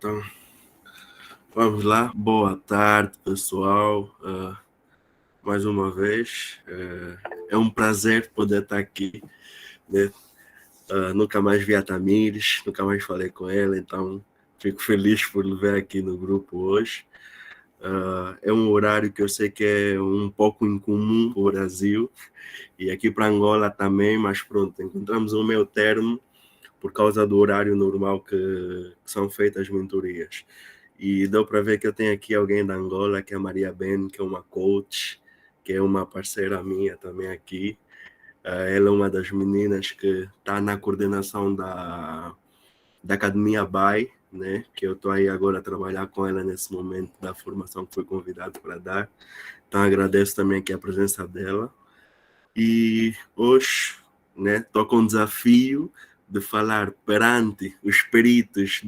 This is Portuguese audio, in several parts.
Então, vamos lá. Boa tarde, pessoal. Mais uma vez, é um prazer poder estar aqui, né? Nunca mais vi a Tamires, nunca mais falei com ela, então fico feliz por lhe ver aqui no grupo hoje. É um horário que eu sei que é um pouco incomum para o Brasil e aqui para Angola também, mas pronto, encontramos um meio termo por causa do horário normal que são feitas as mentorias. E deu para ver que eu tenho aqui alguém da Angola, que é a Maria Ben, que é uma coach, que é uma parceira minha também aqui. Ela é uma das meninas que está na coordenação da Academia BAI, né? Que eu estou aí agora a trabalhar com ela nesse momento da formação que fui convidado para dar. Então agradeço também aqui a presença dela. E hoje, né, estou com o desafio de falar perante os peritos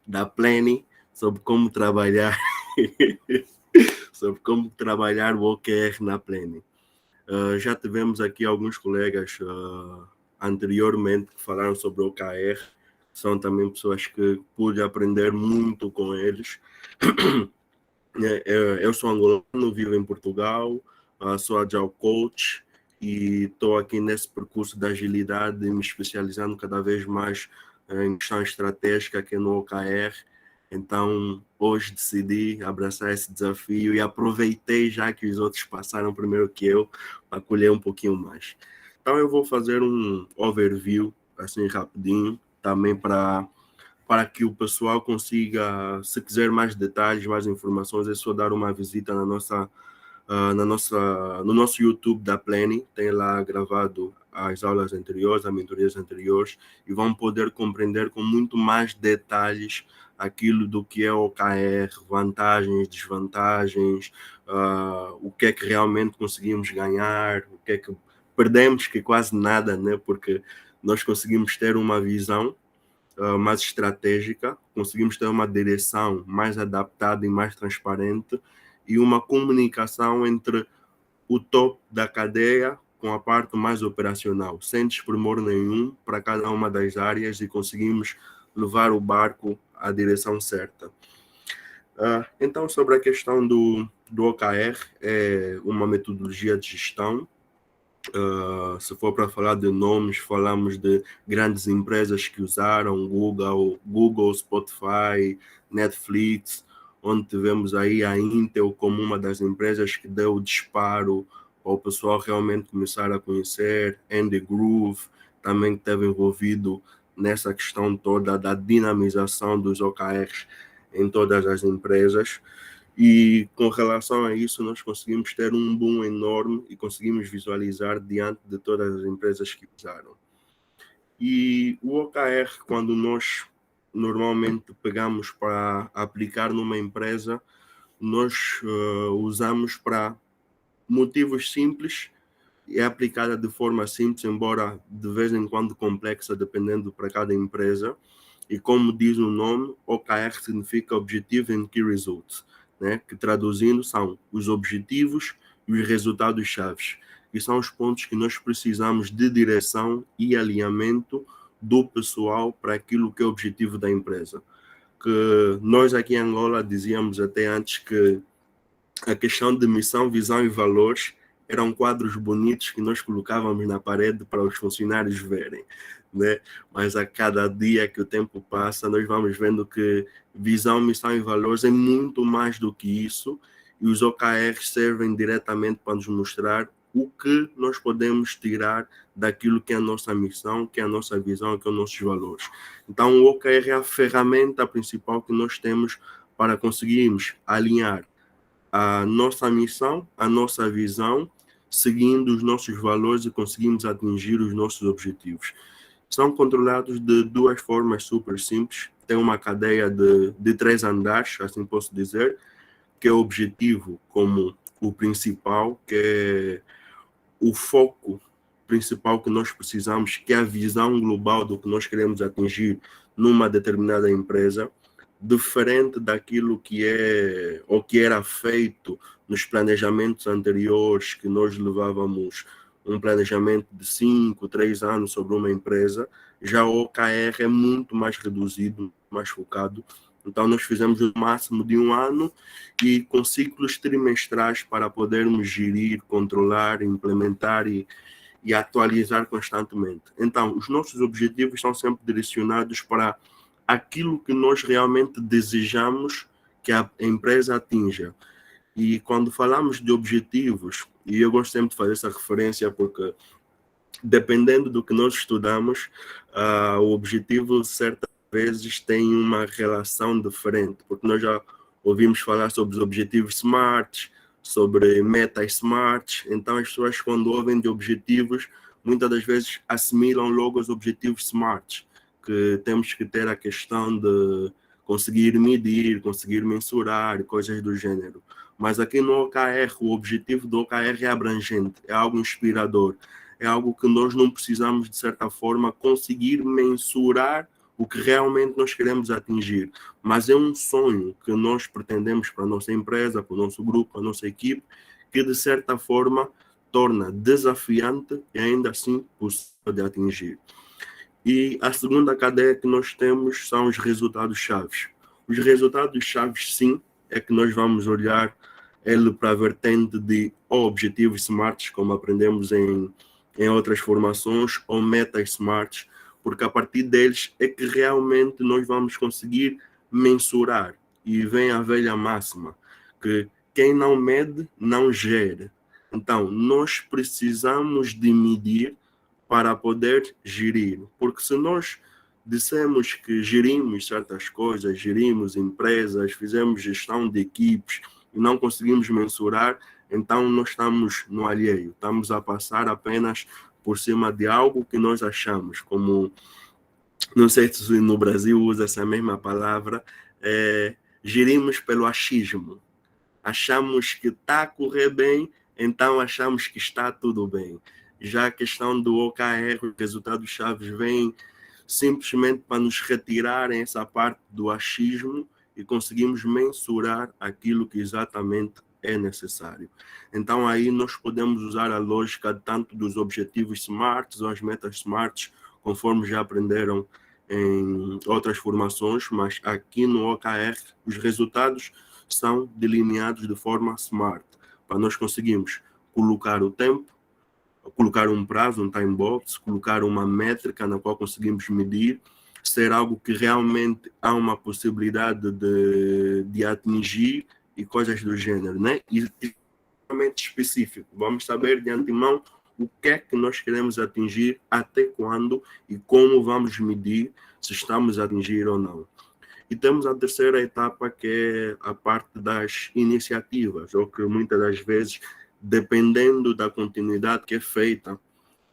da Pleni sobre como trabalhar sobre como trabalhar o OKR na Pleni. Já tivemos aqui alguns colegas anteriormente que falaram sobre o OKR, são também pessoas que pude aprender muito com eles. Eu sou angolano, vivo em Portugal, sou Agile Coach e estou aqui nesse percurso da agilidade, me especializando cada vez mais em questão estratégica aqui no OKR. Então, hoje decidi abraçar esse desafio e aproveitei já que os outros passaram primeiro que eu para colher um pouquinho mais. Então, eu vou fazer um overview, assim, rapidinho, também para que o pessoal consiga, se quiser mais detalhes, mais informações, é só dar uma visita no nosso YouTube da Pleni, tem lá gravado as aulas anteriores, as mentorias anteriores, e vão poder compreender com muito mais detalhes aquilo do que é o OKR, vantagens, desvantagens, o que é que realmente conseguimos ganhar, o que é que perdemos, que quase nada, né? Porque nós conseguimos ter uma visão mais estratégica, conseguimos ter uma direção mais adaptada e mais transparente e uma comunicação entre o topo da cadeia com a parte mais operacional, sem desprimor nenhum para cada uma das áreas e conseguimos levar o barco à direção certa. Então, sobre a questão do OKR, é uma metodologia de gestão. Se for para falar de nomes, falamos de grandes empresas que usaram Google, Spotify, Netflix, onde tivemos aí a Intel como uma das empresas que deu o disparo para o pessoal realmente começar a conhecer, Andy Grove também esteve envolvido nessa questão toda da dinamização dos OKRs em todas as empresas. E com relação a isso, nós conseguimos ter um boom enorme e conseguimos visualizar diante de todas as empresas que usaram. E o OKR, quando nós normalmente pegamos para aplicar numa empresa, nós usamos para motivos simples, é aplicada de forma simples, embora de vez em quando complexa, dependendo para cada empresa. E como diz o nome, OKR significa Objective and Key Results, né? Que traduzindo são os objetivos e os resultados chaves, que são os pontos que nós precisamos de direção e alinhamento do pessoal para aquilo que é o objetivo da empresa. Que nós aqui em Angola dizíamos até antes que a questão de missão, visão e valores eram quadros bonitos que nós colocávamos na parede para os funcionários verem, né? Mas a cada dia que o tempo passa, nós vamos vendo que visão, missão e valores é muito mais do que isso, e os OKRs servem diretamente para nos mostrar o que nós podemos tirar daquilo que é a nossa missão, que é a nossa visão, que são os nossos valores. Então, o OKR é a ferramenta principal que nós temos para conseguirmos alinhar a nossa missão, a nossa visão, seguindo os nossos valores e conseguimos atingir os nossos objetivos. São controlados de duas formas super simples. Tem uma cadeia de 3 andares, assim posso dizer, que é o objetivo como o principal, que é o foco principal que nós precisamos, que é a visão global do que nós queremos atingir numa determinada empresa, diferente daquilo que é ou que era feito nos planejamentos anteriores, que nós levávamos um planejamento de 5, 3 anos sobre uma empresa. Já o OKR é muito mais reduzido, mais focado Então, nós fizemos o máximo de 1 ano e com ciclos trimestrais para podermos gerir, controlar, implementar e atualizar constantemente. Então, os nossos objetivos são sempre direcionados para aquilo que nós realmente desejamos que a empresa atinja. E quando falamos de objetivos, e eu gosto sempre de fazer essa referência porque dependendo do que nós estudamos, o objetivo certas vezes tem uma relação diferente, porque nós já ouvimos falar sobre os objetivos SMART, sobre metas SMART, então as pessoas quando ouvem de objetivos, muitas das vezes assimilam logo os objetivos SMART, que temos que ter a questão de conseguir medir, conseguir mensurar, coisas do gênero. Mas aqui no OKR, o objetivo do OKR é abrangente, é algo inspirador, é algo que nós não precisamos, de certa forma, conseguir mensurar o que realmente nós queremos atingir. Mas é um sonho que nós pretendemos para a nossa empresa, para o nosso grupo, para a nossa equipe, que de certa forma torna desafiante e ainda assim possível de atingir. E a segunda cadeia que nós temos são os resultados chaves. Os resultados chaves, sim, é que nós vamos olhar ele para a vertente de objetivos SMART, como aprendemos em outras formações, ou metas SMART, porque a partir deles é que realmente nós vamos conseguir mensurar. E vem a velha máxima, que quem não mede, não gera. Então, nós precisamos de medir para poder gerir, porque se nós dissemos que gerimos certas coisas, gerimos empresas, fizemos gestão de equipes e não conseguimos mensurar, então nós estamos no alheio, estamos a passar apenas por cima de algo que nós achamos, como, não sei se no Brasil usa essa mesma palavra, gerimos pelo achismo. Achamos que está a correr bem, então achamos que está tudo bem. Já a questão do OKR, os resultados chaves vêm simplesmente para nos retirarem essa parte do achismo e conseguimos mensurar aquilo que exatamente é necessário. Então aí nós podemos usar a lógica tanto dos objetivos SMART ou as metas SMART, conforme já aprenderam em outras formações, mas aqui no OKR os resultados são delineados de forma SMART, para nós conseguirmos colocar o tempo, colocar um prazo, um time box, colocar uma métrica na qual conseguimos medir, ser algo que realmente há uma possibilidade de atingir e coisas do gênero, né? E realmente específico. Vamos saber de antemão o que é que nós queremos atingir, até quando e como vamos medir se estamos a atingir ou não. E temos a terceira etapa, que é a parte das iniciativas, ou que muitas das vezes, dependendo da continuidade que é feita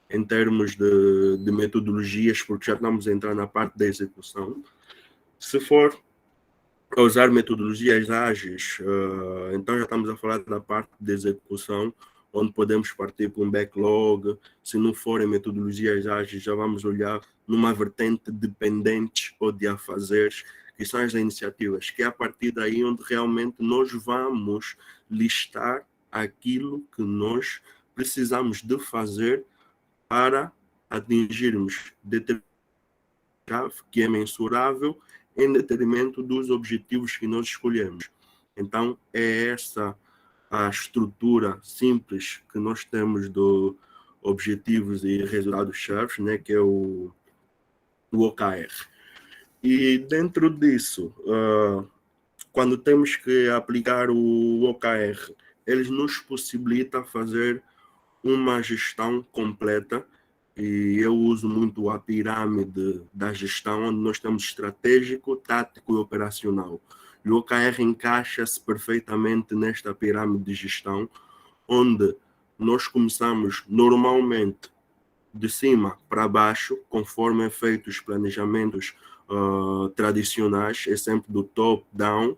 em termos de metodologias, porque já estamos a entrar na parte da execução, se for usar metodologias ágeis, então já estamos a falar da parte de execução, onde podemos partir para um backlog. Se não forem metodologias ágeis, já vamos olhar numa vertente dependente ou de afazeres, que são as iniciativas, que é a partir daí onde realmente nós vamos listar aquilo que nós precisamos de fazer para atingirmos determinado que é mensurável em detrimento dos objetivos que nós escolhemos. Então, é essa a estrutura simples que nós temos do objetivos e resultados-chave, né, que é o OKR. E dentro disso, quando temos que aplicar o OKR, eles nos possibilita fazer uma gestão completa, e eu uso muito a pirâmide da gestão, onde nós temos estratégico, tático e operacional. E o OKR encaixa-se perfeitamente nesta pirâmide de gestão, onde nós começamos normalmente de cima para baixo, conforme é feito os planejamentos tradicionais, é sempre do top-down,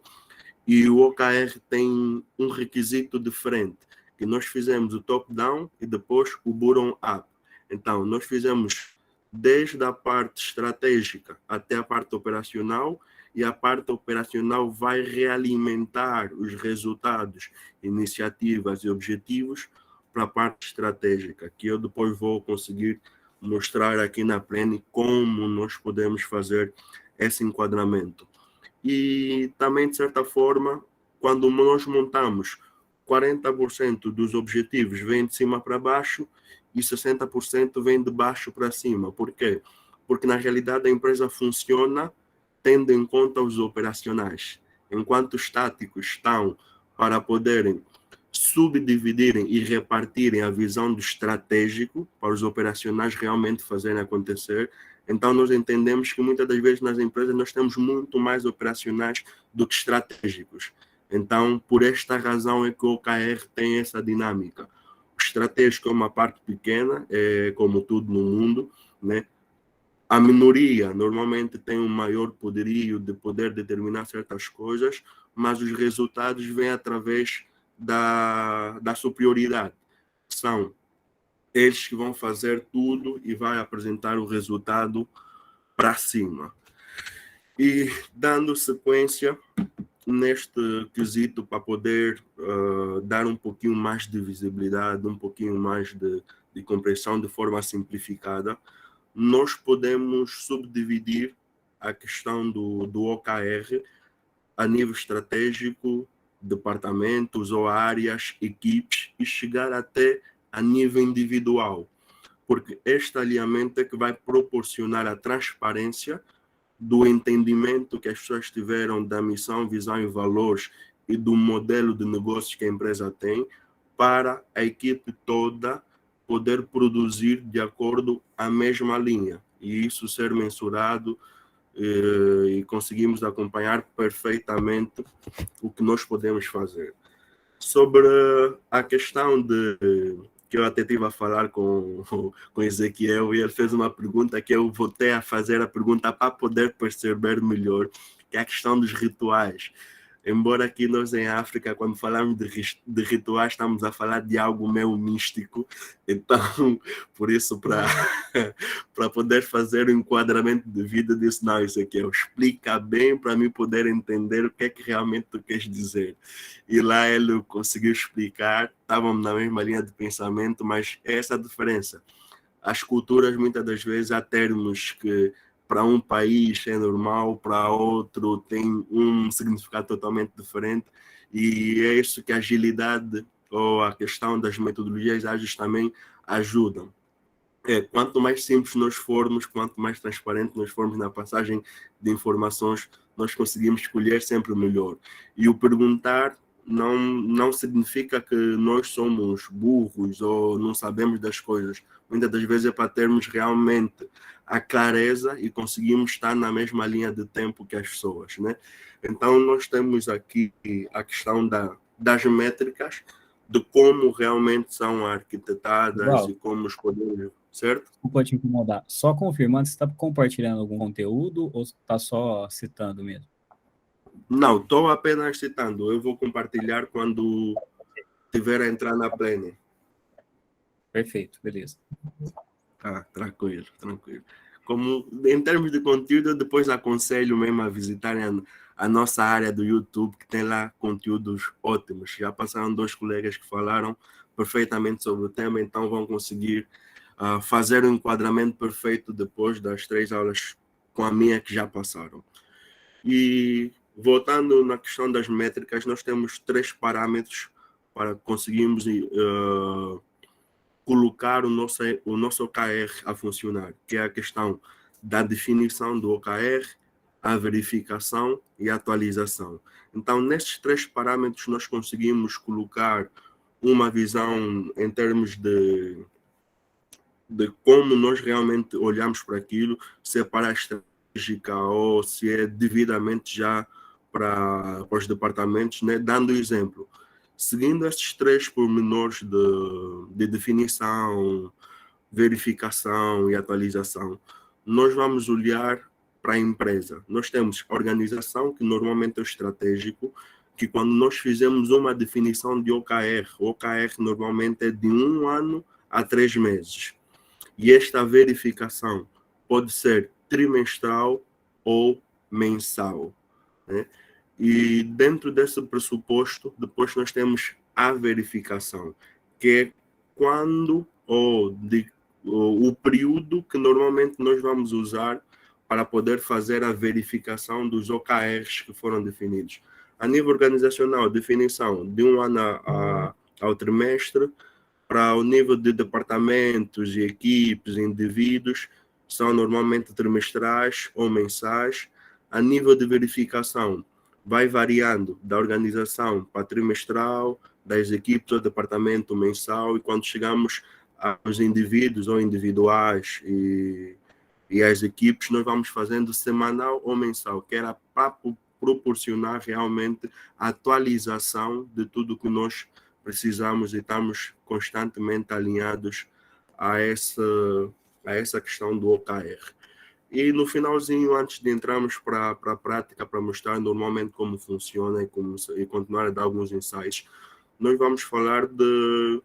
e o OKR tem um requisito diferente, que nós fizemos o top-down e depois o bottom-up. Então, nós fizemos desde a parte estratégica até a parte operacional, e a parte operacional vai realimentar os resultados, iniciativas e objetivos para a parte estratégica, que eu depois vou conseguir mostrar aqui na Plene como nós podemos fazer esse enquadramento. e também, de certa forma, quando nós montamos 40% dos objetivos vem de cima para baixo e 60% vem de baixo para cima. Por quê? Porque, na realidade, a empresa funciona tendo em conta os operacionais, enquanto os táticos estão para poderem subdividirem e repartirem a visão do estratégico para os operacionais realmente fazerem acontecer. Então, nós entendemos que muitas das vezes nas empresas nós temos muito mais operacionais do que estratégicos. Então, por esta razão é que o OKR tem essa dinâmica. O estratégico é uma parte pequena, como tudo no mundo, né? A minoria normalmente tem um maior poderio de poder determinar certas coisas, mas os resultados vêm através da superioridade. São eles que vão fazer tudo e vai apresentar o resultado para cima. E dando sequência neste quesito para poder dar um pouquinho mais de visibilidade, um pouquinho mais de compreensão de forma simplificada, nós podemos subdividir a questão do OKR a nível estratégico, departamentos ou áreas, equipes, e chegar até a nível individual, porque este alinhamento é que vai proporcionar a transparência do entendimento que as pessoas tiveram da missão, visão e valores e do modelo de negócios que a empresa tem, para a equipe toda poder produzir de acordo à mesma linha, e isso ser mensurado e conseguimos acompanhar perfeitamente o que nós podemos fazer. Sobre a questão que eu até estive a falar com Ezequiel, e ele fez uma pergunta que eu voltei a fazer a pergunta para poder perceber melhor, que é a questão dos rituais. Embora aqui nós em África, quando falamos de rituais, estamos a falar de algo meio místico, então, por isso, para poder fazer o enquadramento de vida, disse, não, Ezequiel, explica bem para mim poder entender o que é que realmente tu queres dizer. E lá ele conseguiu explicar, estávamos na mesma linha de pensamento, mas é essa a diferença. As culturas, muitas das vezes, há termos que para um país é normal, para outro tem um significado totalmente diferente, e é isso que a agilidade ou a questão das metodologias ágeis também ajudam. Quanto mais simples nós formos, quanto mais transparente nós formos na passagem de informações, nós conseguimos escolher sempre o melhor. E o perguntar não significa que nós somos burros ou não sabemos das coisas. Muitas das vezes é para termos realmente a clareza e conseguimos estar na mesma linha de tempo que as pessoas, né? Então, nós temos aqui a questão das métricas, de como realmente são arquitetadas Igual, e como escolher, certo? desculpa te incomodar. Só confirmando, você está compartilhando algum conteúdo ou está só citando mesmo? Não, estou apenas citando. Eu vou compartilhar quando tiver a entrar na plena. Perfeito, beleza. Tranquilo, tranquilo. Como em termos de conteúdo, eu depois aconselho mesmo a visitarem a nossa área do YouTube, que tem lá conteúdos ótimos. Já passaram 2 colegas que falaram perfeitamente sobre o tema, então vão conseguir fazer o enquadramento perfeito depois das 3 aulas com a minha que já passaram. E voltando na questão das métricas, nós temos 3 parâmetros para conseguirmos colocar o nosso OKR a funcionar, que é a questão da definição do OKR, a verificação e a atualização. Então, nesses 3 parâmetros, nós conseguimos colocar uma visão em termos de como nós realmente olhamos para aquilo, se é para a estratégica ou se é devidamente já para os departamentos, né? Dando exemplo, seguindo esses 3 pormenores de definição, verificação e atualização, nós vamos olhar para a empresa. Nós temos a organização, que normalmente é o estratégico, que quando nós fizemos uma definição de OKR, o OKR normalmente é de 1 ano a 3 meses. E esta verificação pode ser trimestral ou mensal, né? E dentro desse pressuposto, depois nós temos a verificação, que é quando ou o período que normalmente nós vamos usar para poder fazer a verificação dos OKRs que foram definidos. A nível organizacional, definição de um ano ao trimestre. Para o nível de departamentos e equipes, indivíduos, são normalmente trimestrais ou mensais. A nível de verificação, vai variando da organização para trimestral, das equipes ou departamento mensal, e quando chegamos aos indivíduos ou individuais e às equipes, nós vamos fazendo semanal ou mensal, que era para proporcionar realmente a atualização de tudo que nós precisamos e estamos constantemente alinhados a essa questão do OKR. E no finalzinho, antes de entrarmos para a prática, para mostrar normalmente como funciona e continuar a dar alguns insights, nós vamos falar de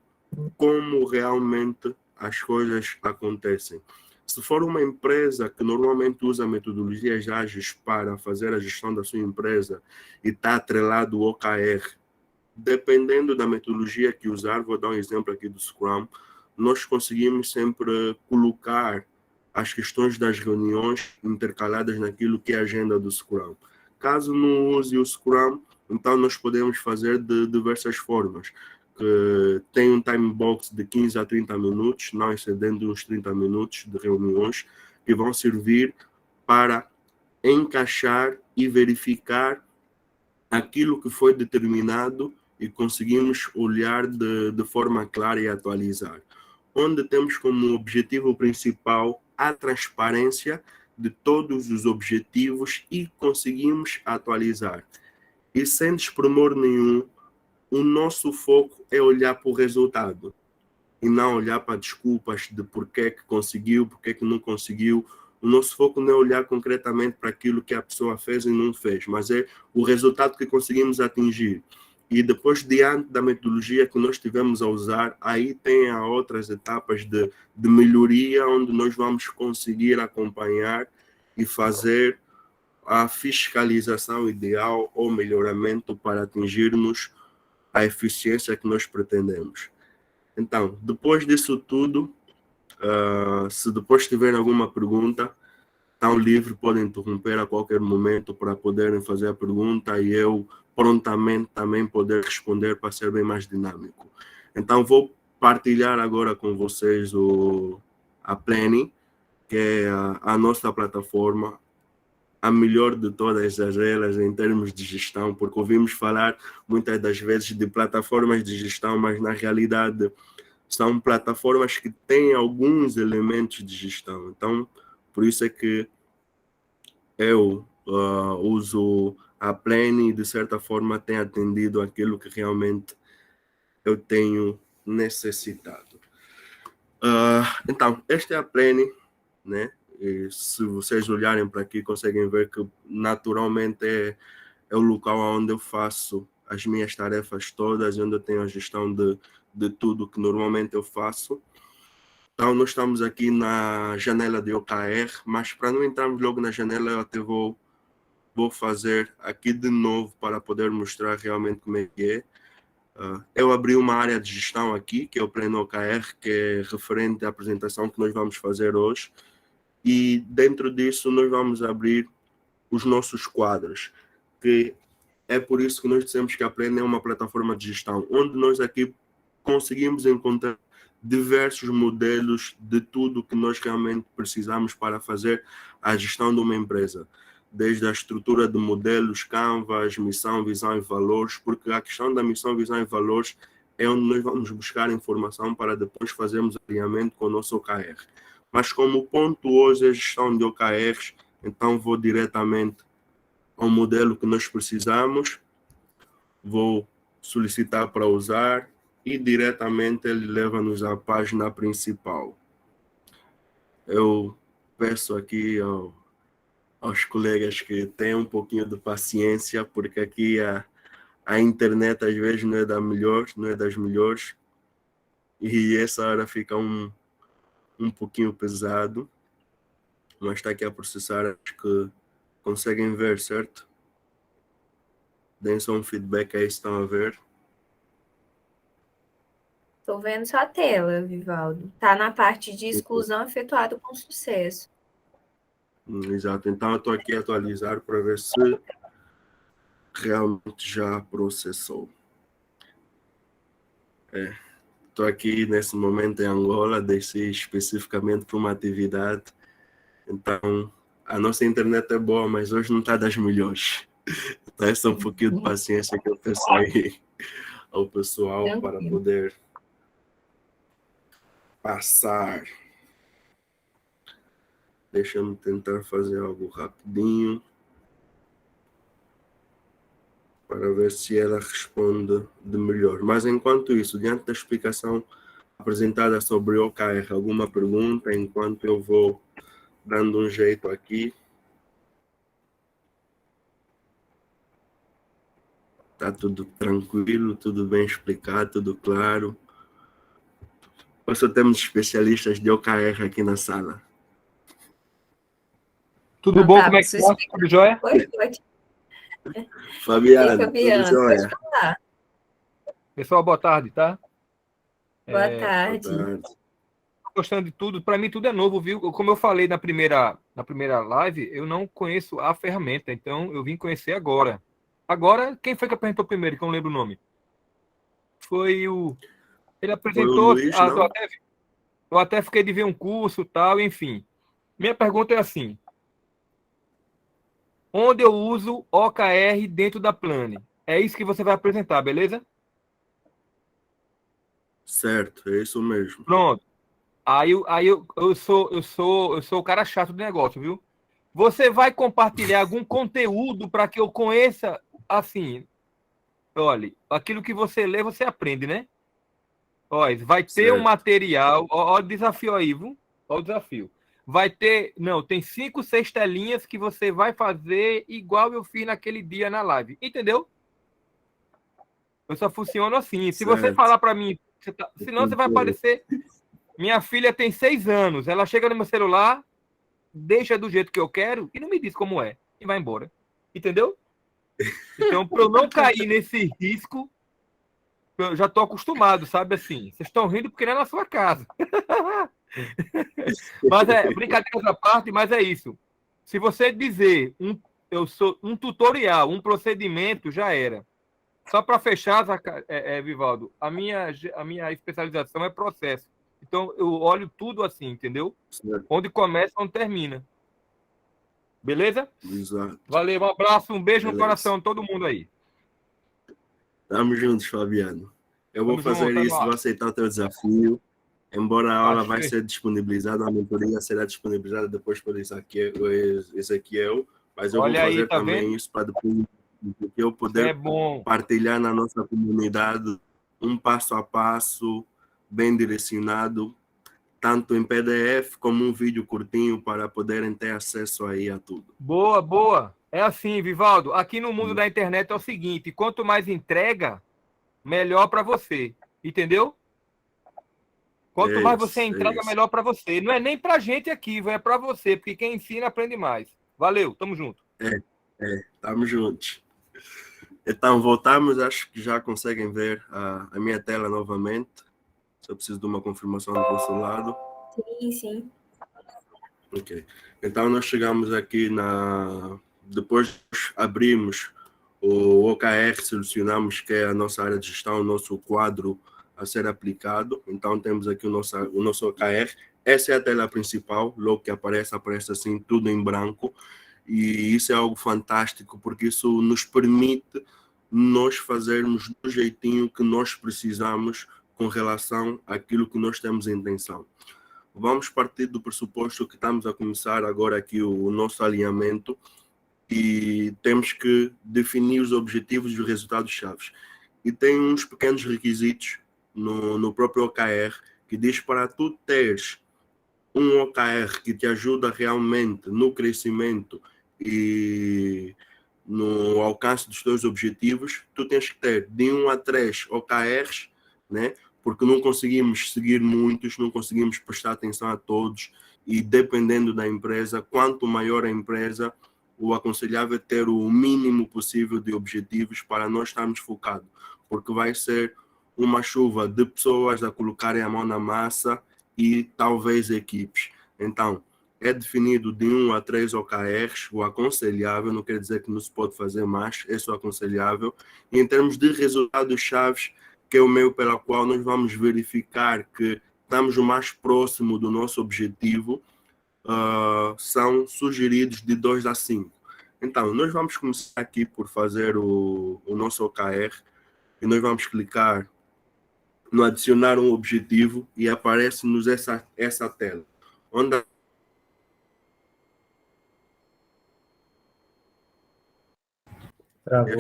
como realmente as coisas acontecem. Se for uma empresa que normalmente usa metodologias ágeis para fazer a gestão da sua empresa e está atrelado ao OKR, dependendo da metodologia que usar, vou dar um exemplo aqui do Scrum, nós conseguimos sempre colocar as questões das reuniões intercaladas naquilo que é a agenda do Scrum. Caso não use o Scrum, então nós podemos fazer de diversas formas. Que tem um time box de 15 a 30 minutos, não excedendo uns 30 minutos de reuniões, que vão servir para encaixar e verificar aquilo que foi determinado e conseguimos olhar de forma clara e atualizar. Onde temos como objetivo principal a transparência de todos os objetivos e conseguimos atualizar. E sem desprimor nenhum, o nosso foco é olhar para o resultado e não olhar para desculpas de porquê que conseguiu, porquê que não conseguiu. O nosso foco não é olhar concretamente para aquilo que a pessoa fez e não fez, mas é o resultado que conseguimos atingir. E depois, diante da metodologia que nós tivemos a usar, aí tem outras etapas de melhoria, onde nós vamos conseguir acompanhar e fazer a fiscalização ideal ou melhoramento para atingirmos a eficiência que nós pretendemos. Então, depois disso tudo, se depois tiverem alguma pergunta, estão livres, podem interromper a qualquer momento para poderem fazer a pergunta e eu prontamente também poder responder para ser bem mais dinâmico. Então, vou partilhar agora com vocês a Planning, que é a nossa plataforma, a melhor de todas as elas em termos de gestão, porque ouvimos falar muitas das vezes de plataformas de gestão, mas na realidade são plataformas que têm alguns elementos de gestão. Então, por isso é que eu uso a Plane e, de certa forma, tem atendido aquilo que realmente eu tenho necessitado. Então, esta é a Plane, né? E se vocês olharem para aqui, conseguem ver que naturalmente é o local onde eu faço as minhas tarefas todas, onde eu tenho a gestão de tudo que normalmente eu faço. Então, nós estamos aqui na janela de OKR, mas para não entrarmos logo na janela, eu até vou fazer aqui de novo para poder mostrar realmente como é que é. Eu abri uma área de gestão aqui, que é o Pleno OKR, que é referente à apresentação que nós vamos fazer hoje. E dentro disso nós vamos abrir os nossos quadros, que é por isso que nós dissemos que a Pleno é uma plataforma de gestão, onde nós aqui conseguimos encontrar diversos modelos de tudo que nós realmente precisamos para fazer a gestão de uma empresa. Desde a estrutura de modelos, Canvas, missão, visão e valores, porque a questão da missão, visão e valores é onde nós vamos buscar informação para depois fazermos alinhamento com o nosso OKR. Mas como o ponto hoje é a gestão de OKRs, então vou diretamente ao modelo que nós precisamos, vou solicitar para usar e diretamente ele leva-nos à página principal. Eu peço aqui aos colegas que tenham um pouquinho de paciência, porque aqui a internet às vezes não é das melhores, e essa hora fica um pouquinho pesado, mas está aqui a processar, acho que conseguem ver, certo? Deem só um feedback aí se estão a ver. Estou vendo sua tela, Vivaldo. Está na parte de exclusão efetuada com sucesso. Exato. Então eu estou aqui a atualizar para ver se realmente já processou. Estou aqui nesse momento em Angola, desci especificamente para uma atividade. Então, a nossa internet é boa, mas hoje não está das melhores. Então, esse é um pouquinho de paciência que eu peço aí ao pessoal para poder passar. Deixa-me tentar fazer algo rapidinho para ver se ela responde de melhor. Mas, enquanto isso, diante da explicação apresentada sobre o OKR, alguma pergunta, enquanto eu vou dando um jeito aqui. Está tudo tranquilo, tudo bem explicado, tudo claro. Ou só temos especialistas de OKR aqui na sala? Tudo bom? Como é que tá? Tudo jóia? Pode. Fabiana, tudo Fabiana, jóia? pode falar. Pessoal, boa tarde, tá? Boa tarde. Boa tarde. Gostando de tudo. Para mim, tudo é novo, viu? Como eu falei na primeira live, eu não conheço a ferramenta, então eu vim conhecer agora. Agora, quem foi que apresentou primeiro, que eu não lembro o nome? Foi o... Ele apresentou... Foi o Luiz, não? Eu até fiquei de ver um curso e tal, enfim. Minha pergunta é assim. Onde eu uso OKR dentro da Plane? É isso que você vai apresentar, beleza? Certo, é isso mesmo. Pronto. Aí eu sou o cara chato do negócio, viu? Você vai compartilhar algum conteúdo para que eu conheça, assim, olha, aquilo que você lê, você aprende, né? Olha, vai ter um Certo. material, ó o desafio aí, viu? Ó o desafio. Vai ter, não, tem 5, 6 telinhas que você vai fazer igual eu fiz naquele dia na live, entendeu? Eu só funciono assim. Se você Certo. falar para mim, senão você vai aparecer... Minha filha tem 6 anos, ela chega no meu celular, deixa do jeito que eu quero e não me diz como é, e vai embora. Entendeu? Então, para eu não cair nesse risco, eu já estou acostumado, sabe assim? Vocês estão rindo porque não é na sua casa. Mas brincadeira à parte, mas é isso. Se você dizer eu sou um tutorial, um procedimento, já era. Só para fechar, Vivaldo, a minha especialização é processo. Então, eu olho tudo assim, entendeu? Certo. Onde começa, onde termina. Beleza? Exato. Valeu, um abraço, um beijo Beleza. no coração de todo mundo aí. Tamo juntos, Fabiano. Eu vou Tamo fazer junto, isso, vou aceitar o teu desafio. Embora a aula vai Achei. ser disponibilizada, a mentoria será disponibilizada depois por Ezequiel, mas eu Olha vou aí, fazer tá também vendo? isso para depois eu É poder bom. partilhar na nossa comunidade um passo a passo, bem direcionado, tanto em PDF como um vídeo curtinho para poderem ter acesso aí a tudo. Boa, boa. É assim, Vivaldo, aqui no mundo da internet é o seguinte, quanto mais entrega, melhor para você. Entendeu? Quanto mais você entrega, melhor para você. Não é nem para gente aqui, é para você, porque quem ensina aprende mais. Valeu, tamo junto. Tamo juntos. Então, voltamos, acho que já conseguem ver a minha tela novamente. Só preciso de uma confirmação do vosso lado. Sim. Ok. Então, nós chegamos aqui depois abrimos o OKR, selecionamos que é a nossa área de gestão, o nosso quadro a ser aplicado. Então, temos aqui o nosso OKR. Essa é a tela principal, logo que aparece assim, tudo em branco. E isso é algo fantástico, porque isso nos permite nós fazermos do jeitinho que nós precisamos com relação àquilo que nós temos em intenção. Vamos partir do pressuposto que estamos a começar agora aqui o nosso alinhamento e temos que definir os objetivos e os resultados-chave. E tem uns pequenos requisitos no próprio OKR que diz para tu teres um OKR que te ajuda realmente no crescimento e no alcance dos teus objetivos, tu tens que ter de 1 a 3 OKRs, né? Porque não conseguimos seguir muitos, não conseguimos prestar atenção a todos e dependendo da empresa, quanto maior a empresa, o aconselhável é ter o mínimo possível de objetivos para nós estarmos focados, porque vai ser uma chuva de pessoas a colocarem a mão na massa e talvez equipes. Então, é definido de 1 a 3 OKRs, o aconselhável, não quer dizer que não se pode fazer mais, é só aconselhável. E em termos de resultados-chave, que é o meio pelo qual nós vamos verificar que estamos o mais próximo do nosso objetivo, são sugeridos de 2 a 5. Então, nós vamos começar aqui por fazer o nosso OKR e nós vamos clicar no adicionar um objetivo e aparece-nos essa tela, onde Travou.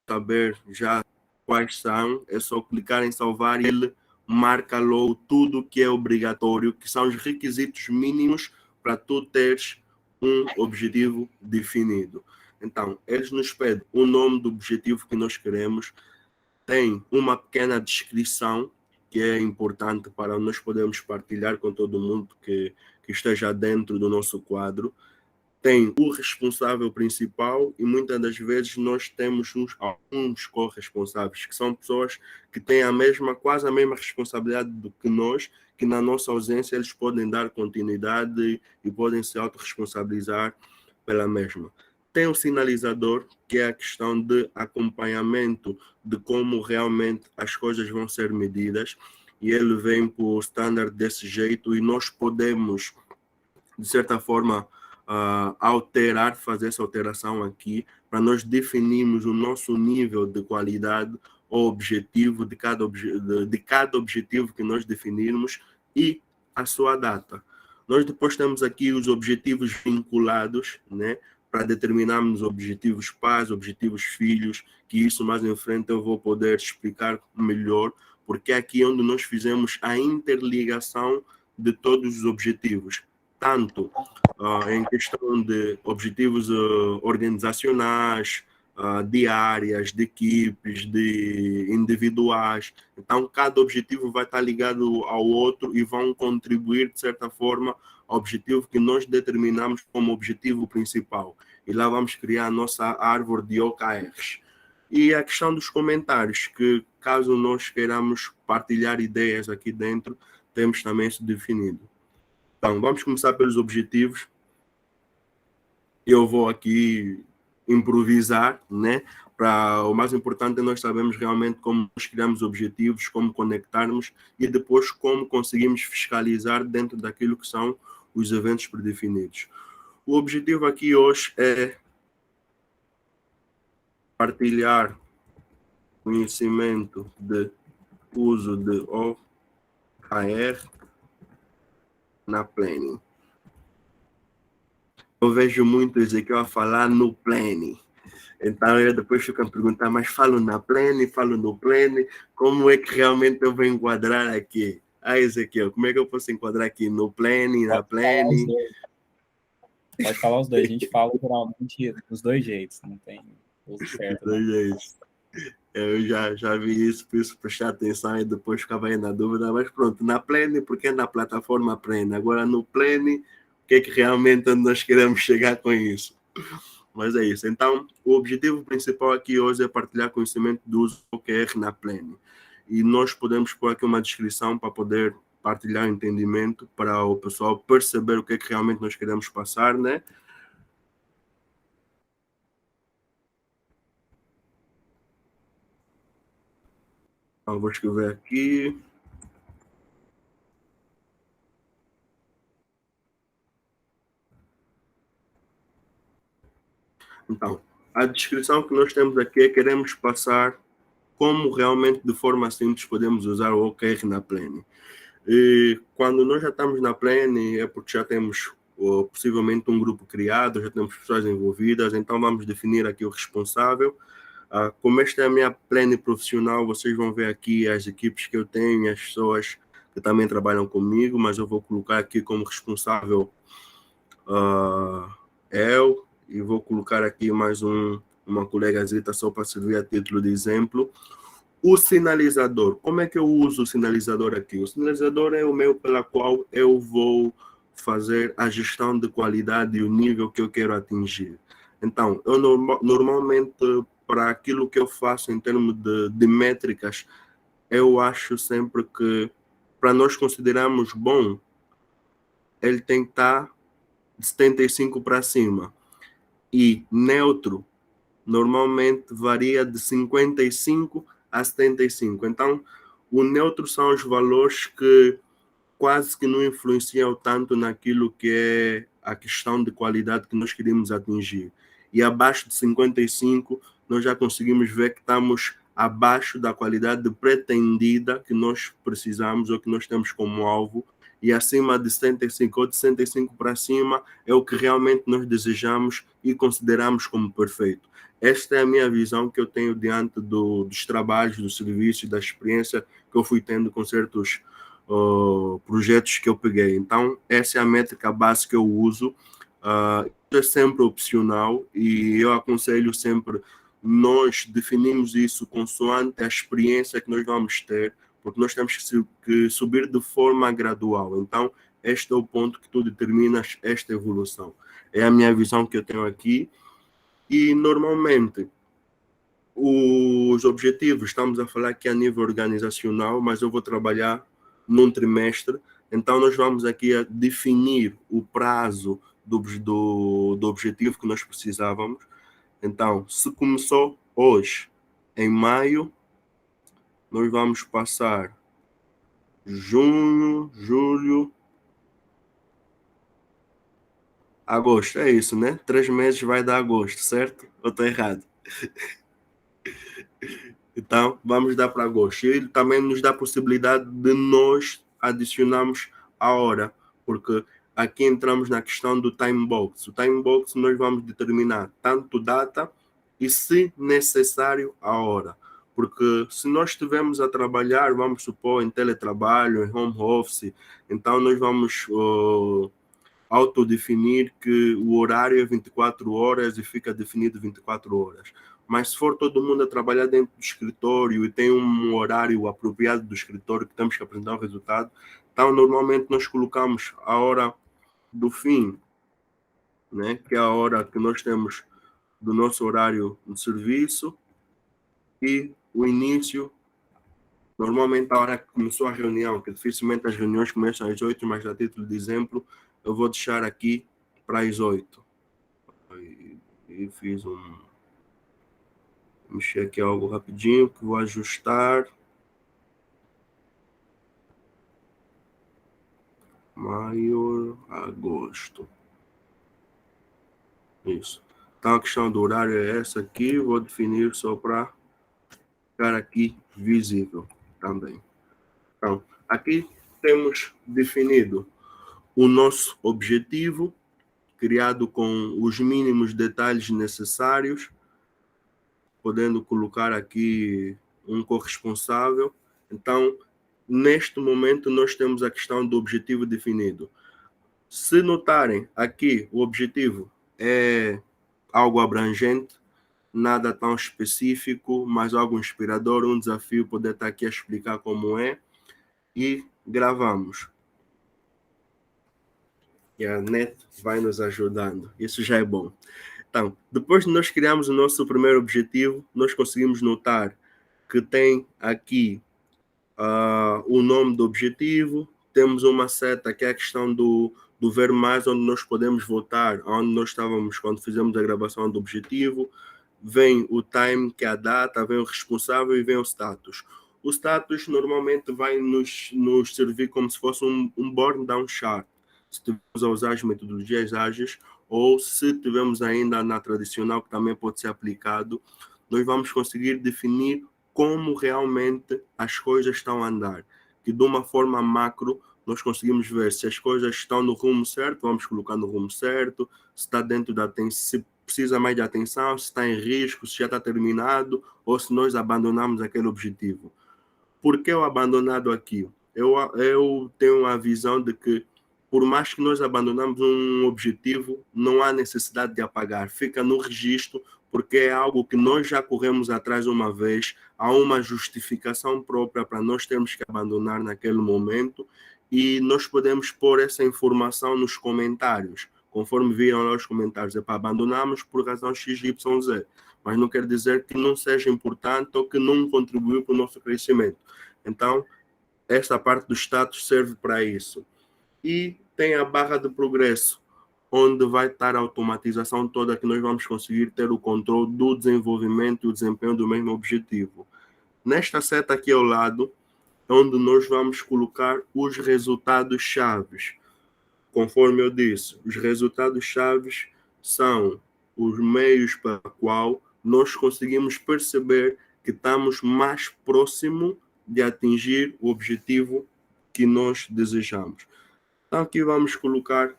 saber já quais são, é só clicar em salvar e ele marca logo tudo que é obrigatório, que são os requisitos mínimos para tu teres um objetivo definido. Então, eles nos pedem o nome do objetivo que nós queremos, tem uma pequena descrição que é importante para nós podermos partilhar com todo mundo que esteja dentro do nosso quadro. Tem o responsável principal e muitas das vezes nós temos uns corresponsáveis, que são pessoas que têm quase a mesma responsabilidade do que nós, que na nossa ausência eles podem dar continuidade e podem se autorresponsabilizar pela mesma. Tem o sinalizador, que é a questão de acompanhamento de como realmente as coisas vão ser medidas, e ele vem por standard desse jeito e nós podemos, de certa forma, fazer essa alteração aqui, para nós definirmos o nosso nível de qualidade ou objetivo de cada objetivo que nós definirmos e a sua data. Nós depois temos aqui os objetivos vinculados, né, para determinarmos objetivos pais, objetivos filhos, que isso mais em frente eu vou poder explicar melhor, porque é aqui onde nós fizemos a interligação de todos os objetivos, tanto em questão de objetivos organizacionais, de áreas, de equipes, de individuais. Então, cada objetivo vai estar ligado ao outro e vão contribuir, de certa forma, ao objetivo que nós determinamos como objetivo principal. E lá vamos criar a nossa árvore de OKRs. E a questão dos comentários, que caso nós queiramos partilhar ideias aqui dentro, temos também isso definido. Então, vamos começar pelos objetivos. Eu vou aqui improvisar, né? O mais importante é nós sabermos realmente como nós criamos objetivos, como conectarmos e depois como conseguimos fiscalizar dentro daquilo que são os eventos predefinidos. O objetivo aqui hoje é partilhar conhecimento de uso de OKR na planning. Eu vejo muito Ezequiel a falar no planning. Então, eu depois fico a perguntar, mas falo na planning, falo no planning, como é que realmente eu vou enquadrar aqui? Ezequiel, como é que eu posso enquadrar aqui no planning, na planning? Pode falar os dois. A gente fala geralmente dos dois jeitos, não tem o certo. Dos dois jeitos. Eu já vi isso, por isso prestar atenção e depois ficava aí na dúvida, mas pronto, na planning, porque é na plataforma planning. Agora no planning, o que é que realmente nós queremos chegar com isso? Mas é isso. Então, o objetivo principal aqui hoje é partilhar conhecimento do uso do OKR na planning. E nós podemos pôr aqui uma descrição para poder partilhar entendimento para o pessoal perceber o que é que realmente nós queremos passar, né? Então, vou escrever aqui. Então, a descrição que nós temos aqui é que queremos passar como realmente de forma simples podemos usar o OKR na planning. E quando nós já estamos na planning é porque já temos possivelmente um grupo criado, já temos pessoas envolvidas, então vamos definir aqui o responsável. Como esta é a minha planning profissional, vocês vão ver aqui as equipes que eu tenho e as pessoas que também trabalham comigo, mas eu vou colocar aqui como responsável eu, e vou colocar aqui mais uma colegazita só para servir a título de exemplo. O sinalizador, como é que eu uso o sinalizador aqui? O sinalizador é o meio pela qual eu vou fazer a gestão de qualidade e o nível que eu quero atingir. Então, eu normalmente, para aquilo que eu faço em termos de métricas, eu acho sempre que para nós considerarmos bom, ele tem que estar de 75 para cima. E neutro, normalmente varia de 55 a 75. Então, o neutro são os valores que quase que não influenciam tanto naquilo que é a questão de qualidade que nós queremos atingir. E abaixo de 55, nós já conseguimos ver que estamos abaixo da qualidade pretendida que nós precisamos ou que nós temos como alvo, e acima de 75 ou de 65 para cima é o que realmente nós desejamos e consideramos como perfeito. Esta é a minha visão que eu tenho diante dos trabalhos, do serviço e da experiência que eu fui tendo com certos projetos que eu peguei. Então, essa é a métrica base que eu uso. É sempre opcional e eu aconselho sempre nós definimos isso consoante a experiência que nós vamos ter, porque nós temos que subir de forma gradual. Então, este é o ponto que tu determinas esta evolução. É a minha visão que eu tenho aqui. E, normalmente, os objetivos, estamos a falar aqui a nível organizacional, mas eu vou trabalhar num trimestre. Então, nós vamos aqui a definir o prazo do objetivo que nós precisávamos. Então, se começou hoje, em maio, nós vamos passar junho, julho, agosto. É isso, né? 3 meses vai dar agosto, certo? Ou estou errado? Então, vamos dar para agosto. E ele também nos dá a possibilidade de nós adicionarmos a hora, porque aqui entramos na questão do time box. O time box nós vamos determinar tanto data e, se necessário, a hora. Porque se nós estivermos a trabalhar, vamos supor, em teletrabalho, em home office, então nós vamos autodefinir que o horário é 24 horas e fica definido 24 horas. Mas se for todo mundo a trabalhar dentro do escritório e tem um horário apropriado do escritório que temos que apresentar o resultado, então normalmente nós colocamos a hora do fim, né, que é a hora que nós temos do nosso horário de serviço, e o início, normalmente a hora que começou a reunião, que dificilmente as reuniões começam às 8, mas a título de exemplo, eu vou deixar aqui para as 8. E fiz mexer aqui algo rapidinho, que vou ajustar. Maio, agosto. Isso. Então a questão do horário é essa aqui, vou definir só para ficar aqui visível também. Então, aqui temos definido o nosso objetivo, criado com os mínimos detalhes necessários, podendo colocar aqui um corresponsável. Então, neste momento, nós temos a questão do objetivo definido. Se notarem aqui, o objetivo é algo abrangente, nada tão específico, mas algo inspirador, um desafio poder estar aqui a explicar como é, e gravamos. E a net vai nos ajudando, isso já é bom. Então, depois de nós criarmos o nosso primeiro objetivo, nós conseguimos notar que tem aqui o nome do objetivo, temos uma seta que é a questão do ver mais, onde nós podemos voltar, onde nós estávamos quando fizemos a gravação do objetivo, vem o time, que é a data, vem o responsável e vem o status. O status normalmente vai nos servir como se fosse um burn down chart, se estivermos a usar as metodologias ágeis, ou se tivermos ainda na tradicional, que também pode ser aplicado, nós vamos conseguir definir como realmente as coisas estão a andar, que de uma forma macro nós conseguimos ver se as coisas estão no rumo certo, vamos colocar no rumo certo, se está dentro da atenção, se precisa mais de atenção, se está em risco, se já está terminado, ou se nós abandonamos aquele objetivo. Por que eu abandonado aqui? Eu tenho a visão de que, por mais que nós abandonamos um objetivo, não há necessidade de apagar, fica no registro, porque é algo que nós já corremos atrás uma vez, há uma justificação própria para nós termos que abandonar naquele momento, e nós podemos pôr essa informação nos comentários, conforme viram lá os comentários, é para abandonarmos por razão XYZ, mas não quer dizer que não seja importante ou que não contribuiu para o nosso crescimento. Então, esta parte do status serve para isso. E tem a barra de progresso, onde vai estar a automatização toda que nós vamos conseguir ter o controle do desenvolvimento e o desempenho do mesmo objetivo. Nesta seta aqui ao lado, é onde nós vamos colocar os resultados chaves. Conforme eu disse, os resultados chaves são os meios para o qual nós conseguimos perceber que estamos mais próximo de atingir o objetivo que nós desejamos. Então aqui vamos colocar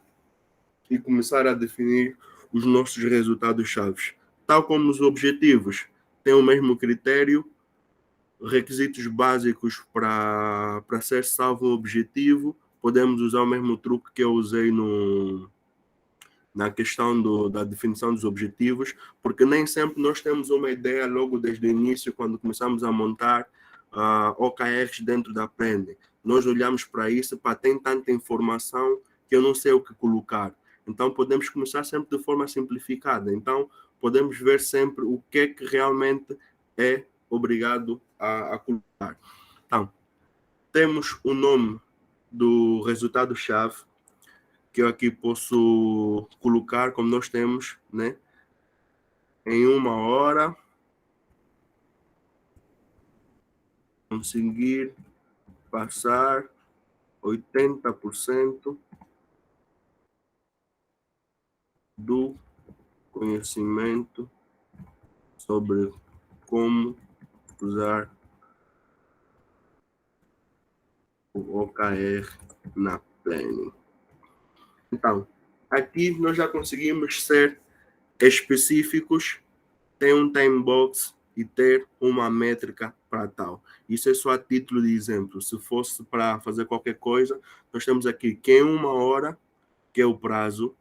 e começar a definir os nossos resultados chaves. Tal como os objetivos têm o mesmo critério, requisitos básicos para ser salvo o objetivo, podemos usar o mesmo truque que eu usei na questão da definição dos objetivos, porque nem sempre nós temos uma ideia logo desde o início, quando começamos a montar OKRs dentro da Aprende. Nós olhamos para isso, para ter tanta informação que eu não sei o que colocar. Então, podemos começar sempre de forma simplificada. Então, podemos ver sempre o que é que realmente é obrigado a colocar. Então, temos o nome do resultado-chave, que eu aqui posso colocar, como nós temos, né? Em 1 hora, conseguir passar 80% do conhecimento sobre como usar o OKR na Planning. Então, aqui nós já conseguimos ser específicos, ter um time box e ter uma métrica para tal. Isso é só a título de exemplo. Se fosse para fazer qualquer coisa, nós temos aqui que em 1 hora, que é o prazo,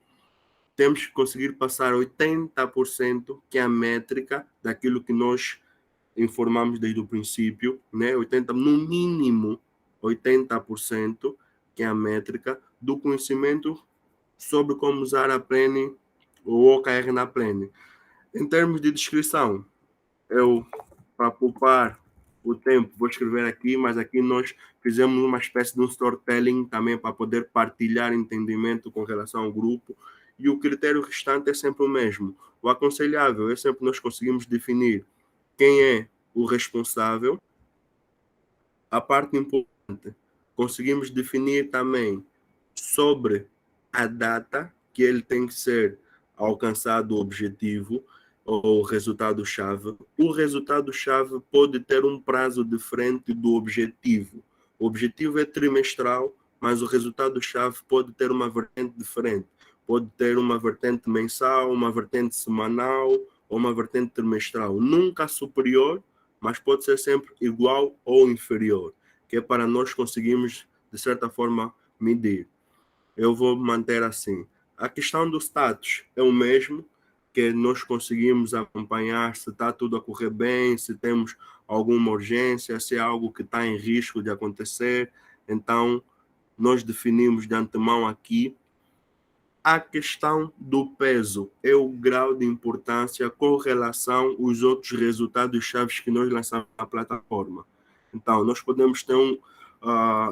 temos que conseguir passar 80%, que é a métrica daquilo que nós informamos desde o princípio, né? 80, no mínimo 80%, que é a métrica do conhecimento sobre como usar a Planning ou OKR na Planning. Em termos de descrição, eu, para poupar o tempo, vou escrever aqui, mas aqui nós fizemos uma espécie de um storytelling também para poder partilhar entendimento com relação ao grupo, e o critério restante é sempre o mesmo. O aconselhável é sempre nós conseguimos definir quem é o responsável. A parte importante, conseguimos definir também sobre a data que ele tem que ser alcançado o objetivo ou o resultado-chave. O resultado-chave pode ter um prazo diferente do objetivo. O objetivo é trimestral, mas o resultado-chave pode ter uma vertente diferente. Pode ter uma vertente mensal, uma vertente semanal ou uma vertente trimestral. Nunca superior, mas pode ser sempre igual ou inferior, que é para nós conseguirmos, de certa forma, medir. Eu vou manter assim. A questão do status é o mesmo, que nós conseguimos acompanhar se está tudo a correr bem, se temos alguma urgência, se é algo que está em risco de acontecer. Então, nós definimos de antemão aqui. A questão do peso é o grau de importância com relação aos outros resultados chaves que nós lançamos na plataforma. Então, nós podemos ter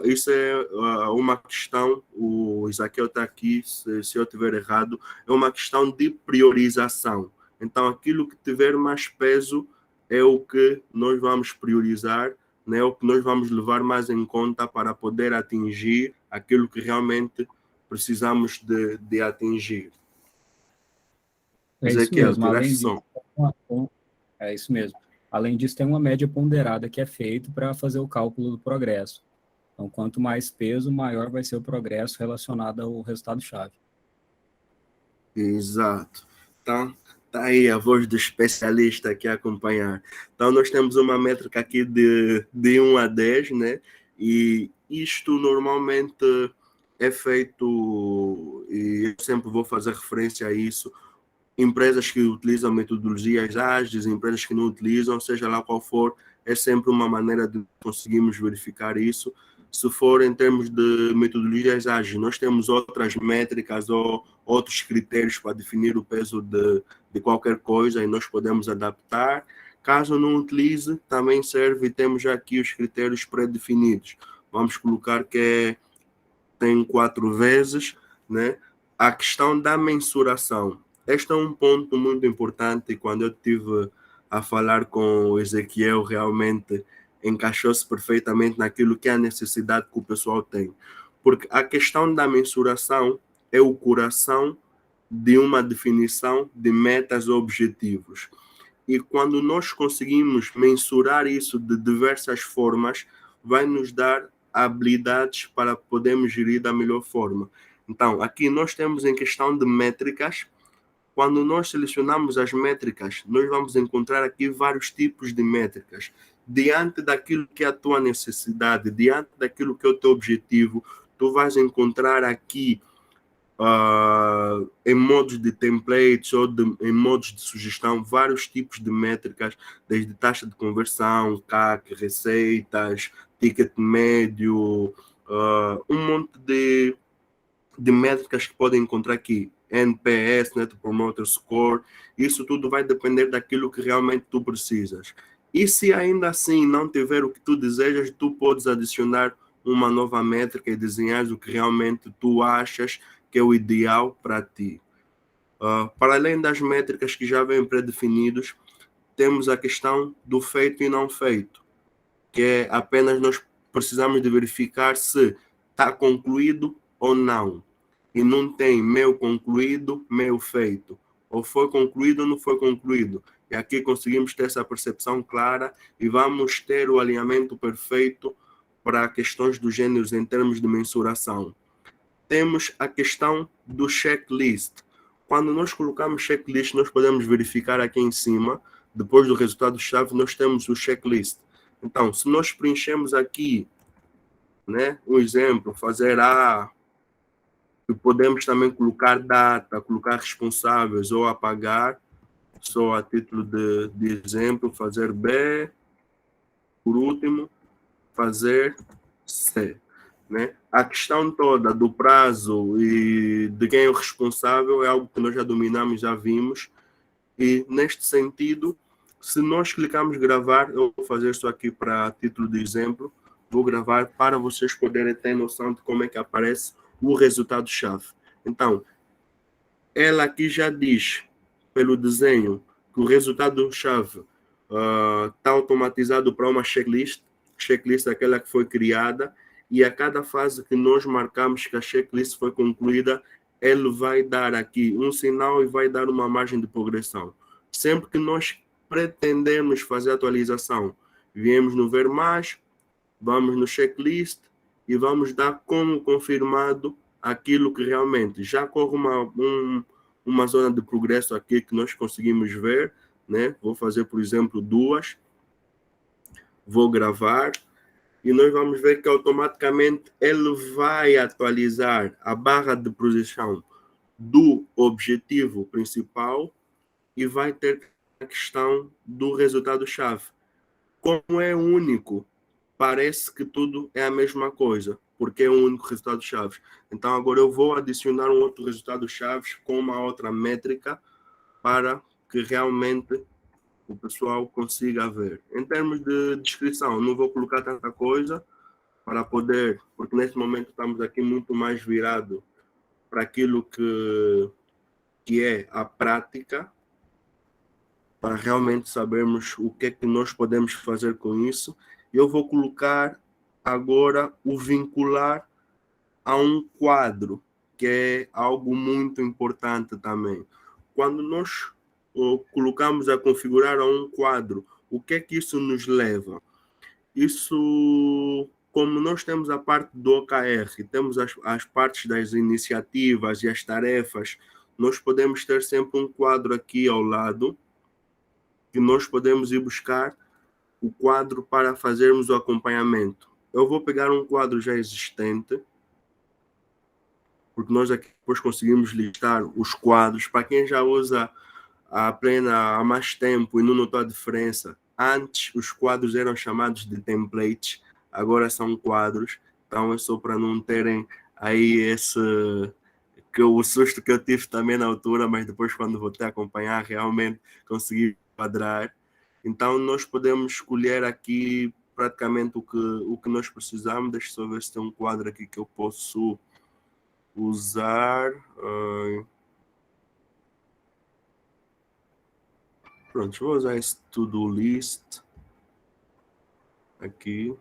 isso é uma questão, o Isaquel está aqui, se eu estiver errado, é uma questão de priorização. Então, aquilo que tiver mais peso é o que nós vamos priorizar, né? O que nós vamos levar mais em conta para poder atingir aquilo que realmente precisamos de atingir. É isso Ezequiel, mesmo. Além tiraste som. disso, é isso mesmo. Além disso, tem uma média ponderada que é feita para fazer o cálculo do progresso. Então, quanto mais peso, maior vai ser o progresso relacionado ao resultado-chave. Exato. Então, tá aí a voz do especialista aqui a acompanhar. Então, nós temos uma métrica aqui de 1 a 10, né? E isto normalmente é feito, e eu sempre vou fazer referência a isso, empresas que utilizam metodologias ágeis, empresas que não utilizam, seja lá qual for, é sempre uma maneira de conseguirmos verificar isso. Se for em termos de metodologias ágeis, nós temos outras métricas ou outros critérios para definir o peso de qualquer coisa e nós podemos adaptar. Caso não utilize, também serve e temos já aqui os critérios pré-definidos. Vamos colocar que é tem 4 vezes, né? A questão da mensuração. Este é um ponto muito importante e quando eu estive a falar com o Ezequiel, realmente encaixou-se perfeitamente naquilo que é a necessidade que o pessoal tem. Porque a questão da mensuração é o coração de uma definição de metas ou objetivos. E quando nós conseguimos mensurar isso de diversas formas, vai nos dar habilidades para podermos gerir da melhor forma. Então, aqui nós temos em questão de métricas. Quando nós selecionamos as métricas, nós vamos encontrar aqui vários tipos de métricas. Diante daquilo que é a tua necessidade, diante daquilo que é o teu objetivo, tu vais encontrar aqui em modos de templates ou em modos de sugestão, vários tipos de métricas, desde taxa de conversão, CAC, receitas, ticket médio, um monte de métricas que podem encontrar aqui. NPS, Net Promoter Score, isso tudo vai depender daquilo que realmente tu precisas. E se ainda assim não tiver o que tu desejas, tu podes adicionar uma nova métrica e desenhar o que realmente tu achas que é o ideal para ti. Para além das métricas que já vêm predefinidos, temos a questão do feito e não feito, que é apenas nós precisamos de verificar se está concluído ou não. E não tem meio concluído, meio feito. Ou foi concluído ou não foi concluído. E aqui conseguimos ter essa percepção clara e vamos ter o alinhamento perfeito para questões dos gêneros em termos de mensuração. Temos a questão do checklist. Quando nós colocamos checklist, nós podemos verificar aqui em cima, depois do resultado-chave, nós temos o checklist. Então, se nós preenchemos aqui, né, um exemplo, fazer A, e podemos também colocar data, colocar responsáveis ou apagar, só a título de exemplo, fazer B, por último, fazer C. Né? A questão toda do prazo e de quem é o responsável é algo que nós já dominamos, já vimos, e neste sentido, se nós clicarmos gravar, eu vou fazer isso aqui para título de exemplo, vou gravar para vocês poderem ter noção de como é que aparece o resultado-chave. Então, ela aqui já diz, pelo desenho, que o resultado-chave está automatizado para uma checklist. Checklist é aquela que foi criada, e a cada fase que nós marcamos que a checklist foi concluída, ele vai dar aqui um sinal e vai dar uma margem de progressão. Sempre que nós pretendemos fazer a atualização, viemos no ver mais, vamos no checklist e vamos dar como confirmado aquilo que realmente já corre uma zona de progresso aqui que nós conseguimos ver, né? Vou fazer, por exemplo, 2, vou gravar e nós vamos ver que automaticamente ele vai atualizar a barra de posição do objetivo principal e vai ter a questão do resultado-chave. Como é único, parece que tudo é a mesma coisa, porque é um único resultado-chave. Então, agora eu vou adicionar um outro resultado-chave com uma outra métrica para que realmente o pessoal consiga ver. Em termos de descrição, não vou colocar tanta coisa para poder, porque neste momento estamos aqui muito mais virado para aquilo que é a prática, para realmente sabermos o que é que nós podemos fazer com isso. Eu vou colocar agora o vincular a um quadro, que é algo muito importante também. Quando nós colocamos a configurar a um quadro, o que é que isso nos leva? Isso, como nós temos a parte do OKR, temos as partes das iniciativas e as tarefas, nós podemos ter sempre um quadro aqui ao lado, que nós podemos ir buscar o quadro para fazermos o acompanhamento. Eu vou pegar um quadro já existente, porque nós aqui depois conseguimos listar os quadros. Para quem já usa a Plena há mais tempo e não notou a diferença, antes os quadros eram chamados de templates, agora são quadros. Então é só para não terem aí o susto que eu tive também na altura, mas depois quando voltei a acompanhar, realmente consegui quadrar. Então nós podemos escolher aqui praticamente o que nós precisamos. Deixa eu só ver se tem um quadro aqui que eu posso usar. Pronto, vou usar esse to-do list aqui.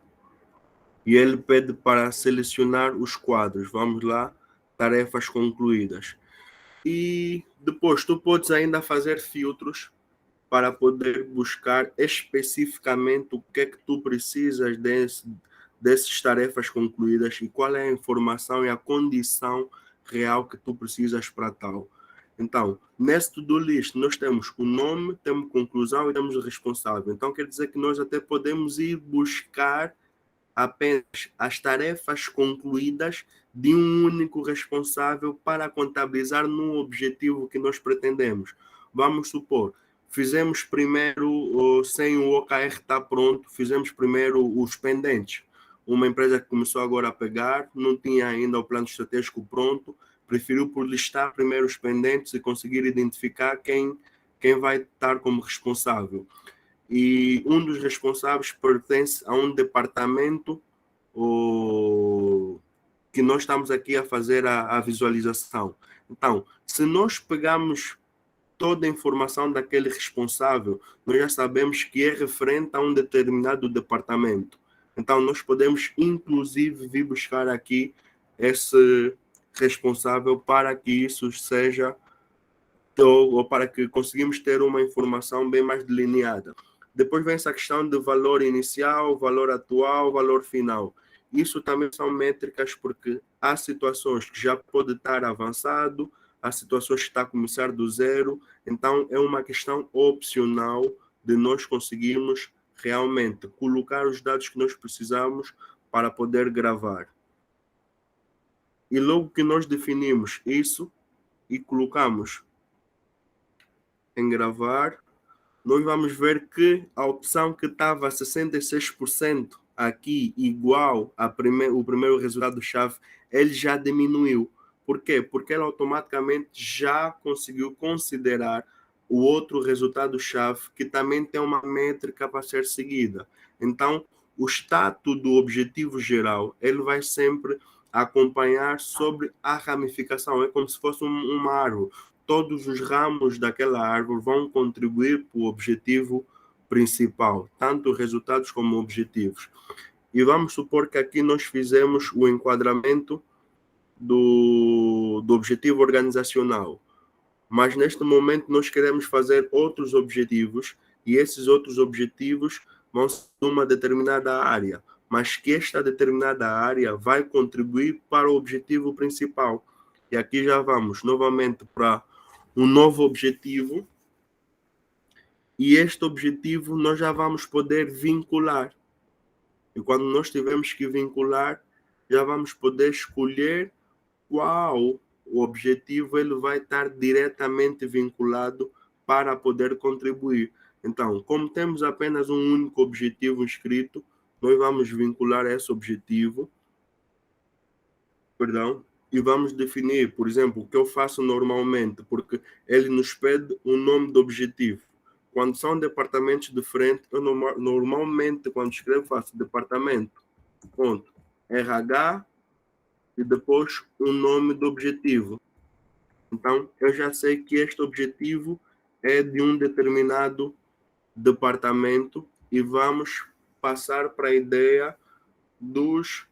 E ele pede para selecionar os quadros. Vamos lá, tarefas concluídas. E depois tu podes ainda fazer filtros para poder buscar especificamente o que é que tu precisas dessas tarefas concluídas e qual é a informação e a condição real que tu precisas para tal. Então, nesse to-do list, nós temos o nome, temos conclusão e temos o responsável. Então, quer dizer que nós até podemos ir buscar apenas as tarefas concluídas de um único responsável para contabilizar no objetivo que nós pretendemos. Vamos supor, fizemos primeiro, sem o OKR estar pronto, fizemos primeiro os pendentes. Uma empresa que começou agora a pegar, não tinha ainda o plano estratégico pronto, preferiu por listar primeiro os pendentes e conseguir identificar quem vai estar como responsável. E um dos responsáveis pertence a um departamento que nós estamos aqui a fazer a visualização. Então, se nós pegarmos toda a informação daquele responsável, nós já sabemos que é referente a um determinado departamento. Então, nós podemos, inclusive, vir buscar aqui esse responsável para que isso seja, ou para que conseguimos ter uma informação bem mais delineada. Depois vem essa questão de valor inicial, valor atual, valor final. Isso também são métricas porque há situações que já pode estar avançado, há situações que está a começar do zero, então é uma questão opcional de nós conseguirmos realmente colocar os dados que nós precisamos para poder gravar. E logo que nós definimos isso e colocamos em gravar, nós vamos ver que a opção que estava a 66% aqui igual o primeiro resultado-chave, ele já diminuiu. Por quê? Porque ele automaticamente já conseguiu considerar o outro resultado-chave que também tem uma métrica para ser seguida. Então, o status do objetivo geral, ele vai sempre acompanhar sobre a ramificação. É como se fosse uma árvore. Todos os ramos daquela árvore vão contribuir para o objetivo principal, tanto resultados como objetivos. E vamos supor que aqui nós fizemos o enquadramento do objetivo organizacional, mas neste momento nós queremos fazer outros objetivos e esses outros objetivos vão ser de uma determinada área, mas que esta determinada área vai contribuir para o objetivo principal. E aqui já vamos novamente para um novo objetivo, e este objetivo nós já vamos poder vincular. E quando nós tivermos que vincular, já vamos poder escolher qual o objetivo ele vai estar diretamente vinculado para poder contribuir. Então, como temos apenas um único objetivo inscrito, nós vamos vincular esse objetivo, e vamos definir, por exemplo, o que eu faço normalmente, porque ele nos pede o nome do objetivo. Quando são departamentos diferentes, eu normalmente, quando escrevo, faço departamento, ponto, RH, e depois o nome do objetivo. Então, eu já sei que este objetivo é de um determinado departamento e vamos passar para a ideia dos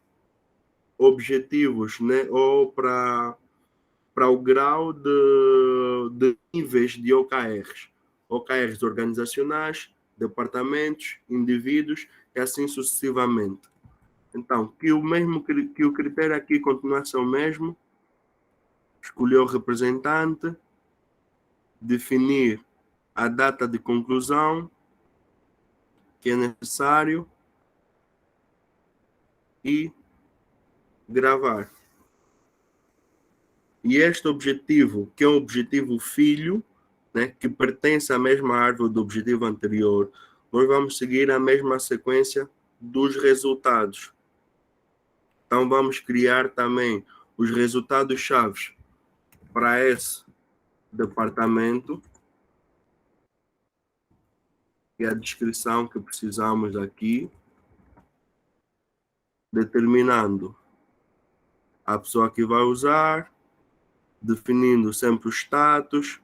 objetivos, né? Ou para o grau de níveis de OKRs. OKRs organizacionais, departamentos, indivíduos e assim sucessivamente. Então, que o critério aqui continuasse o mesmo, escolher o representante, definir a data de conclusão que é necessário e gravar. E este objetivo, que é um objetivo filho, né, que pertence à mesma árvore do objetivo anterior, nós vamos seguir a mesma sequência dos resultados. Então, vamos criar também os resultados chaves para esse departamento, que é a descrição que precisamos aqui. determinando a pessoa que vai usar, definindo sempre o status,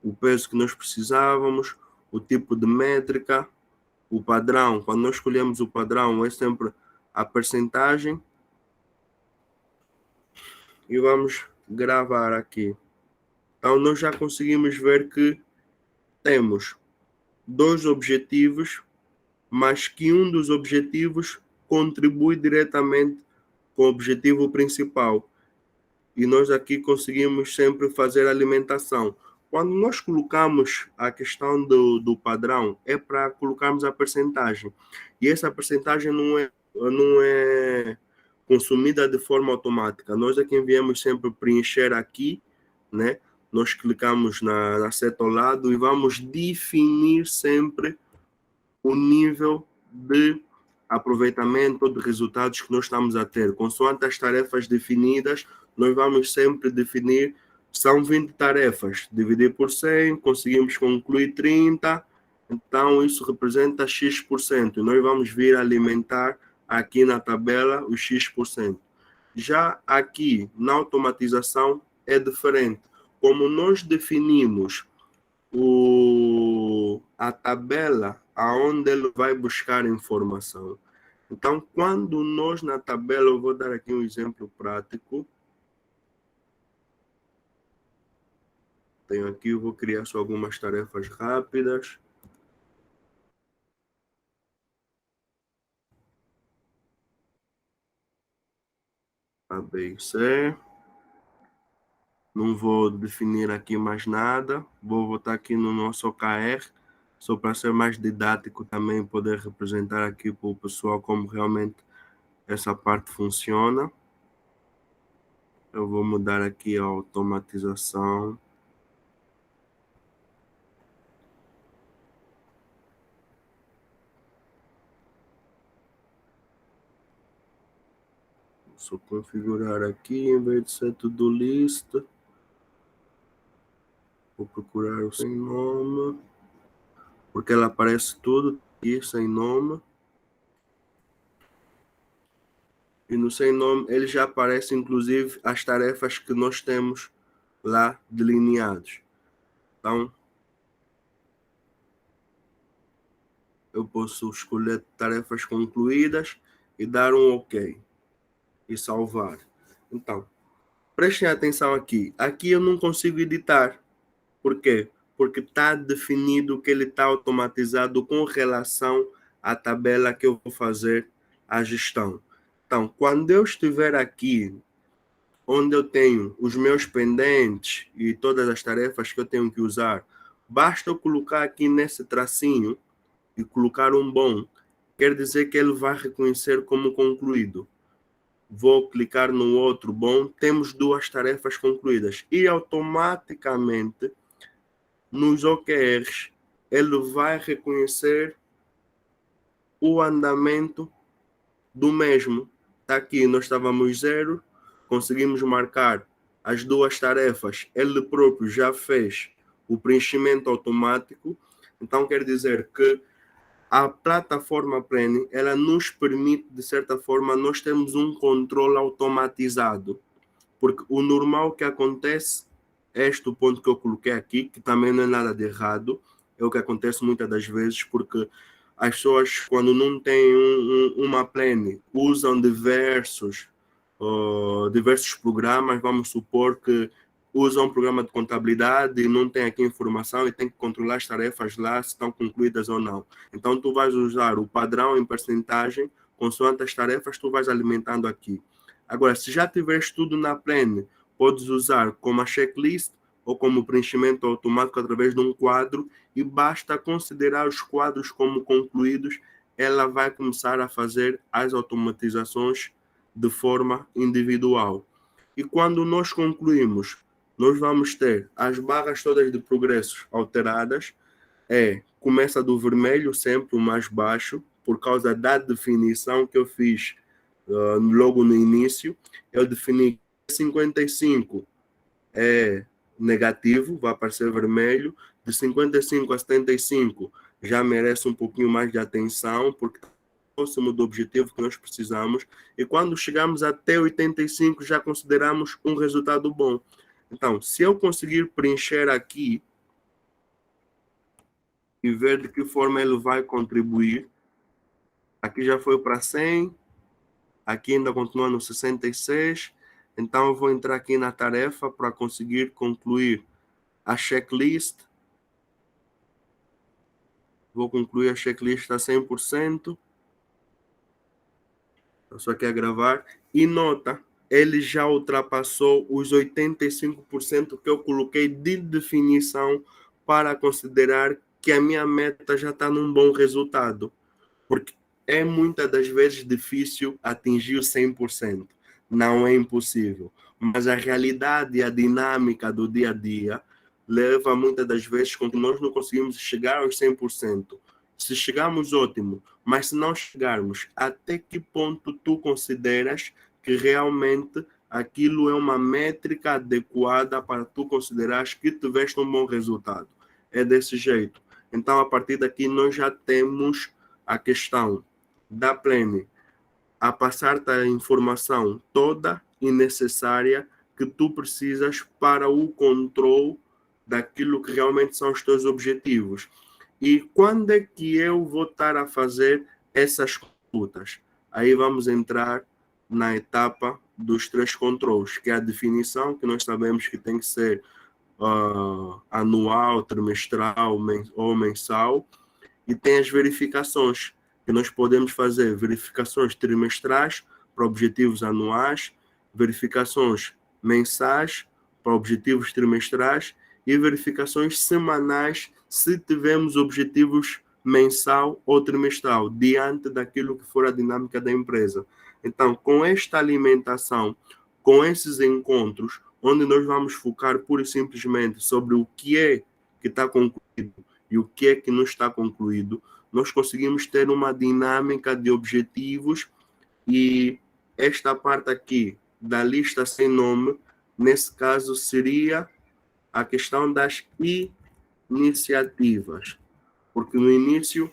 o peso que nós precisávamos, o tipo de métrica, o padrão. Quando nós escolhemos o padrão, é sempre a percentagem. E vamos gravar aqui. Então, nós já conseguimos ver que temos dois objetivos, mas que um dos objetivos contribui diretamente com o objetivo principal. E nós aqui conseguimos sempre fazer alimentação. Quando nós colocamos a questão do padrão, é para colocarmos a percentagem. E essa percentagem não é consumida de forma automática. Nós é que enviamos sempre preencher aqui, né? Nós clicamos na seta ao lado e vamos definir sempre o nível de aproveitamento de resultados que nós estamos a ter. Consoante as tarefas definidas, nós vamos sempre definir, são 20 tarefas, dividir por 100, conseguimos concluir 30, então isso representa X%, e nós vamos vir alimentar aqui na tabela o X%. Já aqui, na automatização, é diferente. Como nós definimos a tabela aonde ele vai buscar informação. Então, quando nós na tabela, eu vou dar aqui um exemplo prático. Tenho aqui, eu vou criar só algumas tarefas rápidas. A, B e C. Não vou definir aqui mais nada. Vou voltar aqui no nosso OKR, só para ser mais didático também, poder representar aqui para o pessoal como realmente essa parte funciona. Eu vou mudar aqui a automatização. Só configurar aqui, em vez de ser tudo lista. Vou procurar o sem nome, porque ela aparece tudo aqui sem nome. E no sem nome ele já aparece inclusive as tarefas que nós temos lá delineados. Então, eu posso escolher tarefas concluídas e dar um OK e salvar. Então, prestem atenção aqui. Aqui eu não consigo editar. Por quê? Porque está definido que ele está automatizado com relação à tabela que eu vou fazer a gestão. Então, quando eu estiver aqui, onde eu tenho os meus pendentes e todas as tarefas que eu tenho que usar, basta eu colocar aqui nesse tracinho e colocar um bom. Quer dizer que ele vai reconhecer como concluído. Vou clicar no outro bom, temos duas tarefas concluídas. E automaticamente, nos OKRs, ele vai reconhecer o andamento do mesmo. Está aqui, nós estávamos 0, conseguimos marcar as duas tarefas, ele próprio já fez o preenchimento automático. Então, quer dizer que a plataforma Planning, ela nos permite, de certa forma, nós temos um controle automatizado. Porque o normal que acontece, este o ponto que eu coloquei aqui, que também não é nada de errado, é o que acontece muitas das vezes, porque as pessoas, quando não têm uma Planning, usam diversos programas, vamos supor que usam um programa de contabilidade e não tem aqui informação e tem que controlar as tarefas lá, se estão concluídas ou não. Então, tu vais usar o padrão em percentagem, consoante as tarefas, tu vais alimentando aqui. Agora, se já tiveres tudo na Planning, podes usar como a checklist ou como preenchimento automático através de um quadro e basta considerar os quadros como concluídos, ela vai começar a fazer as automatizações de forma individual. E quando nós concluímos, nós vamos ter as barras todas de progressos alteradas. Começa do vermelho, sempre o mais baixo, por causa da definição que eu fiz logo no início. Eu defini que 55 é negativo, vai aparecer vermelho. De 55 a 75 já merece um pouquinho mais de atenção, porque próximo do objetivo que nós precisamos, e quando chegamos até 85 já consideramos um resultado bom. Então, se eu conseguir preencher aqui e ver de que forma ele vai contribuir, aqui já foi para 100, aqui ainda continua no 66, então eu vou entrar aqui na tarefa para conseguir concluir a checklist. Vou concluir a checklist a 100%. Eu só quero gravar. E nota, ele já ultrapassou os 85% que eu coloquei de definição para considerar que a minha meta já está num bom resultado. Porque é muitas das vezes difícil atingir o 100%. Não é impossível. Mas a realidade e a dinâmica do dia a dia leva muitas das vezes com que nós não conseguimos chegar aos 100%. Se chegarmos, ótimo. Mas se não chegarmos, até que ponto tu consideras que realmente aquilo é uma métrica adequada para tu considerares que tiveste um bom resultado? É desse jeito. Então, a partir daqui, nós já temos a questão da Plane a passar-te a informação toda e necessária que tu precisas para o controle daquilo que realmente são os teus objetivos. E quando é que eu vou estar a fazer essas consultas? Aí vamos entrar na etapa dos 3 controles, que é a definição, que nós sabemos que tem que ser anual, trimestral ou mensal, e tem as verificações, que nós podemos fazer verificações trimestrais para objetivos anuais, verificações mensais para objetivos trimestrais e verificações semanais se tivermos objetivos mensal ou trimestral, diante daquilo que for a dinâmica da empresa. Então, com esta alimentação, com esses encontros, onde nós vamos focar pura e simplesmente sobre o que é que está concluído e o que é que não está concluído, nós conseguimos ter uma dinâmica de objetivos, e esta parte aqui da lista sem nome, nesse caso, seria a questão das iniciativas, porque no início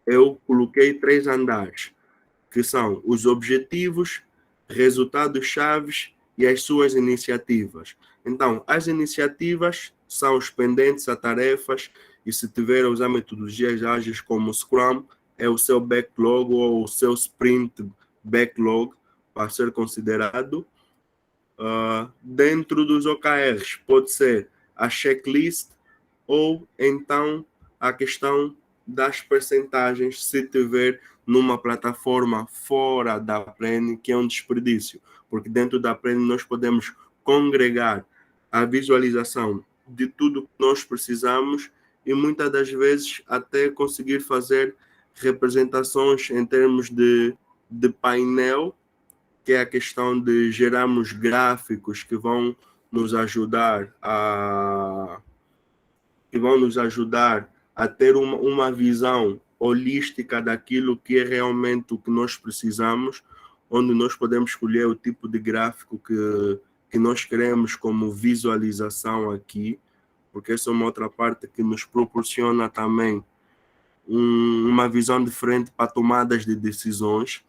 eu coloquei 3 andares, que são os objetivos, resultados chaves e as suas iniciativas. Então, as iniciativas são os pendentes a tarefas, e se tiver a usar metodologias ágeis como o Scrum, é o seu backlog ou o seu sprint backlog para ser considerado. Dentro dos OKRs, pode ser a checklist ou então a questão das percentagens, se tiver numa plataforma fora da Plane, que é um desperdício, porque dentro da Plane nós podemos congregar a visualização de tudo que nós precisamos e muitas das vezes até conseguir fazer representações em termos de painel, que é a questão de gerarmos gráficos que vão nos ajudar a ter uma visão holística daquilo que é realmente o que nós precisamos, onde nós podemos escolher o tipo de gráfico que nós queremos como visualização aqui, porque essa é uma outra parte que nos proporciona também uma visão diferente para tomadas de decisões,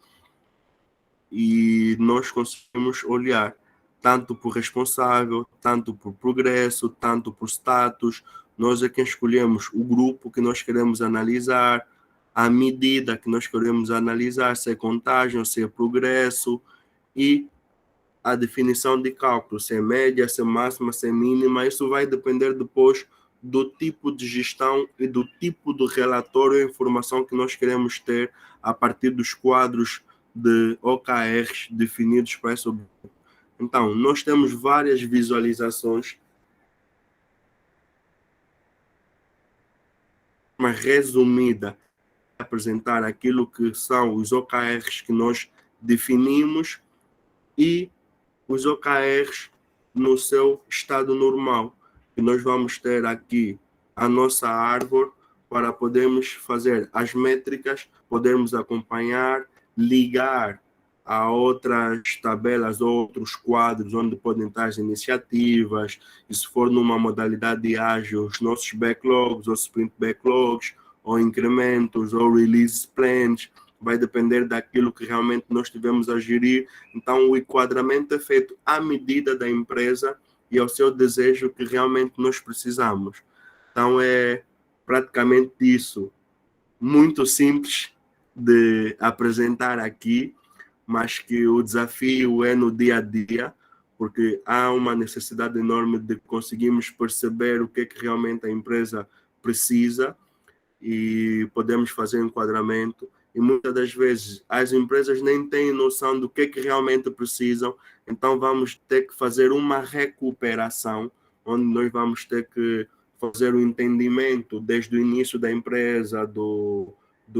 e nós conseguimos olhar tanto por responsável, tanto por progresso, tanto por status. Nós é quem escolhemos o grupo que nós queremos analisar, a medida que nós queremos analisar, se é contágio, se é progresso, e a definição de cálculo, se é média, se é máxima, se é mínima. Isso vai depender depois do tipo de gestão e do tipo de relatório e informação que nós queremos ter a partir dos quadros de OKRs definidos para esse objetivo. Então, nós temos várias visualizações, uma resumida, apresentar aquilo que são os OKRs que nós definimos e os OKRs no seu estado normal. E nós vamos ter aqui a nossa árvore para podermos fazer as métricas, podermos acompanhar, ligar a outras tabelas, outros quadros onde podem estar as iniciativas, e se for numa modalidade ágil, os nossos backlogs, ou sprint backlogs, ou incrementos, ou release plans, vai depender daquilo que realmente nós tivemos a gerir. Então, o enquadramento é feito à medida da empresa e ao seu desejo que realmente nós precisamos. Então, é praticamente isso. Muito simples de apresentar aqui, mas que o desafio é no dia a dia, porque há uma necessidade enorme de conseguirmos perceber o que é que realmente a empresa precisa e podemos fazer um enquadramento. E muitas das vezes as empresas nem têm noção do que é que realmente precisam, então vamos ter que fazer uma recuperação, onde nós vamos ter que fazer o entendimento desde o início da empresa, do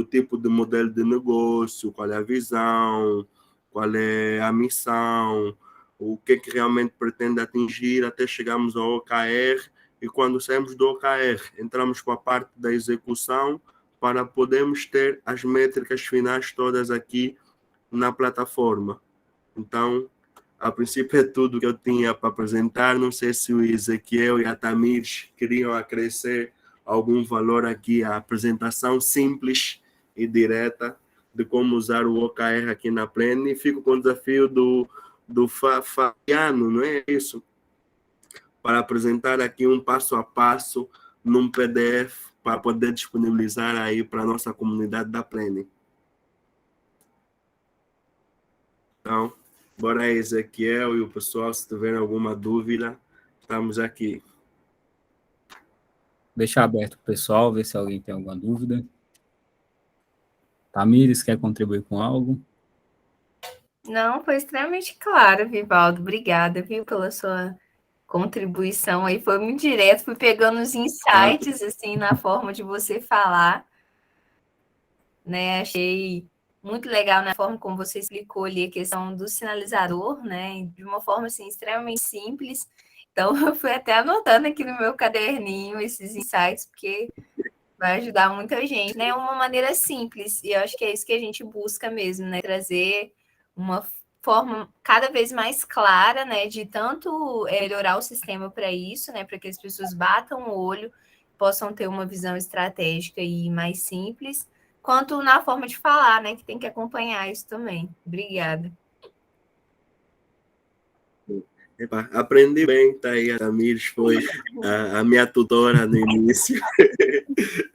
tipo de modelo de negócio, qual é a visão, qual é a missão, o que é que realmente pretende atingir, até chegarmos ao OKR, e quando saímos do OKR, entramos para a parte da execução, para podermos ter as métricas finais todas aqui na plataforma. Então, a princípio é tudo que eu tinha para apresentar. Não sei se o Ezequiel e a Tamires queriam acrescer algum valor aqui à apresentação simples e direta de como usar o OKR aqui na Plene. E fico com o desafio do Fabiano, não é isso? Para apresentar aqui um passo a passo num PDF para poder disponibilizar aí para a nossa comunidade da Plene. Então, bora aí, Ezequiel e o pessoal, se tiverem alguma dúvida, estamos aqui. Deixar aberto para o pessoal, ver se alguém tem alguma dúvida. Tamires, quer contribuir com algo? Não, foi extremamente claro, Vivaldo. Obrigada, viu, pela sua contribuição aí. Foi muito direto, fui pegando os insights, assim, na forma de você falar, né? Achei muito legal na forma como você explicou ali a questão do sinalizador, né? De uma forma, assim, extremamente simples. Então, eu fui até anotando aqui no meu caderninho esses insights, porque vai ajudar muita gente, né? Uma maneira simples, e eu acho que é isso que a gente busca mesmo, né? Trazer uma forma cada vez mais clara, né? De tanto melhorar o sistema para isso, né? Para que as pessoas batam o olho, possam ter uma visão estratégica e mais simples, quanto na forma de falar, né? Que tem que acompanhar isso também. Obrigada. Epa, aprendi bem, tá aí, a Tamires foi a minha tutora no início.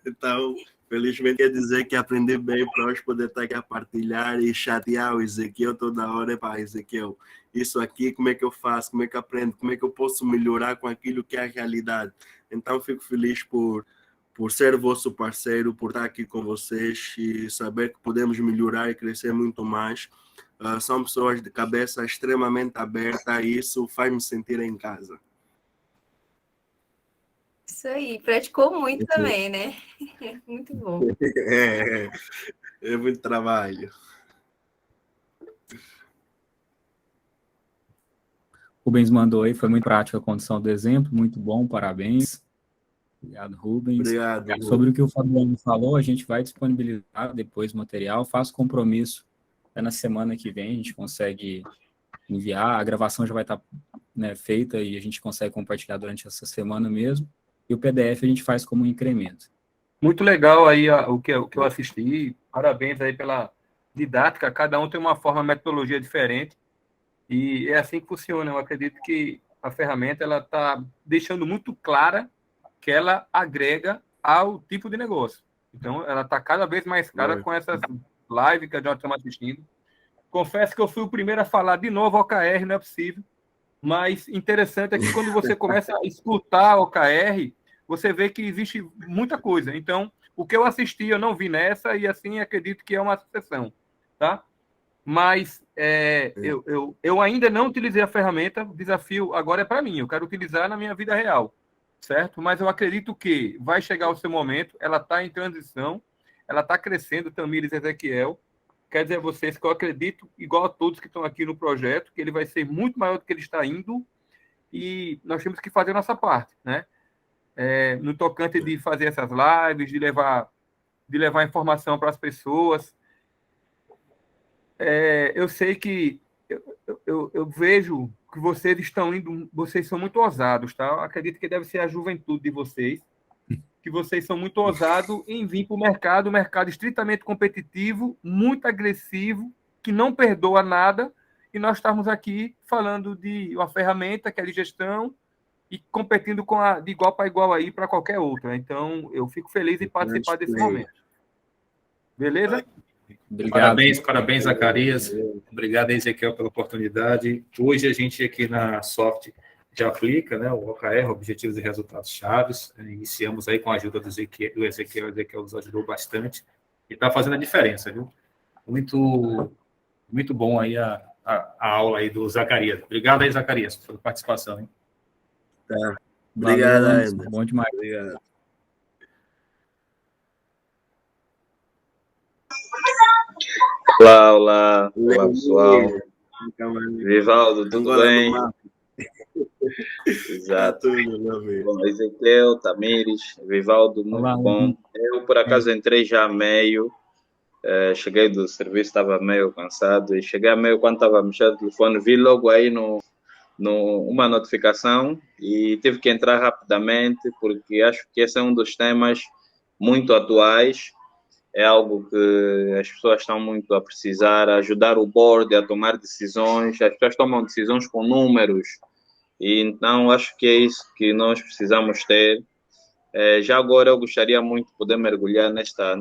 Então, felizmente quer dizer que aprendi bem para nós poder estar aqui a partilhar e chatear o Ezequiel toda hora. Epa, Ezequiel, isso aqui, como é que eu faço? Como é que eu aprendo? Como é que eu posso melhorar com aquilo que é a realidade? Então, fico feliz por ser vosso parceiro, por estar aqui com vocês e saber que podemos melhorar e crescer muito mais. São pessoas de cabeça extremamente aberta e isso faz-me sentir em casa. Isso aí, praticou muito também, né? Muito bom. É muito trabalho. Rubens mandou aí, foi muito prática a condição do exemplo, muito bom, parabéns. Obrigado, Rubens. Obrigado. Sobre o que o Fabiano falou, a gente vai disponibilizar depois o material, faço compromisso, na semana que vem a gente consegue enviar, a gravação já vai estar, né, feita e a gente consegue compartilhar durante essa semana mesmo, e o PDF a gente faz como um incremento. Muito legal aí o que eu assisti, parabéns aí pela didática, cada um tem uma forma, metodologia diferente, e é assim que funciona. Eu acredito que a ferramenta ela está deixando muito clara que ela agrega ao tipo de negócio. Então, ela está cada vez mais clara com essas lives que nós estamos assistindo. Confesso que eu fui o primeiro a falar de novo OKR, não é possível, mas interessante é que quando você começa a escutar OKR, você vê que existe muita coisa. Então, o que eu assisti, eu não vi nessa, e assim acredito que é uma sucessão, tá? Mas eu ainda não utilizei a ferramenta, o desafio agora é para mim, eu quero utilizar na minha vida real, certo? Mas eu acredito que vai chegar o seu momento, ela está em transição, ela está crescendo, Tamires e Ezequiel. Quer dizer a vocês que eu acredito, igual a todos que estão aqui no projeto, que ele vai ser muito maior do que ele está indo, e nós temos que fazer a nossa parte, né? No tocante de fazer essas lives, de levar informação para as pessoas. Eu sei que eu vejo que vocês estão indo, vocês são muito ousados, tá? Eu acredito que deve ser a juventude de vocês que vocês são muito ousados em vir para o mercado estritamente competitivo, muito agressivo, que não perdoa nada, e nós estamos aqui falando de uma ferramenta que é de gestão e competindo de igual para igual aí para qualquer outra. Então, eu fico feliz em participar desse momento. Beleza? Obrigado. Parabéns, Zacarias. Obrigado, Ezequiel, pela oportunidade. Hoje a gente aqui na Soft já aplica, né, o OKR, Objetivos e Resultados Chaves. Iniciamos aí com a ajuda do Ezequiel. O Ezequiel nos ajudou bastante e está fazendo a diferença, viu? Muito, muito bom aí a aula aí do Zacarias. Obrigado aí, Zacarias, pela participação, hein? Tá. Obrigado, Valeu, Anderson. bom demais. Obrigado. Olá, pessoal. Vivaldo, tudo bem? Exato. Tudo, meu amigo. Bom, Ezequiel, Tamires, Vivaldo, muito Olá, bom. Eu, por acaso, entrei já meio. Cheguei do serviço, estava meio cansado. E cheguei a meio quando estava mexendo no telefone. Vi logo aí uma notificação e tive que entrar rapidamente, porque acho que esse é um dos temas muito atuais. É algo que as pessoas estão muito a precisar, ajudar o board a tomar decisões. As pessoas tomam decisões com números, e então acho que é isso que nós precisamos ter. Já agora eu gostaria muito de poder mergulhar nesta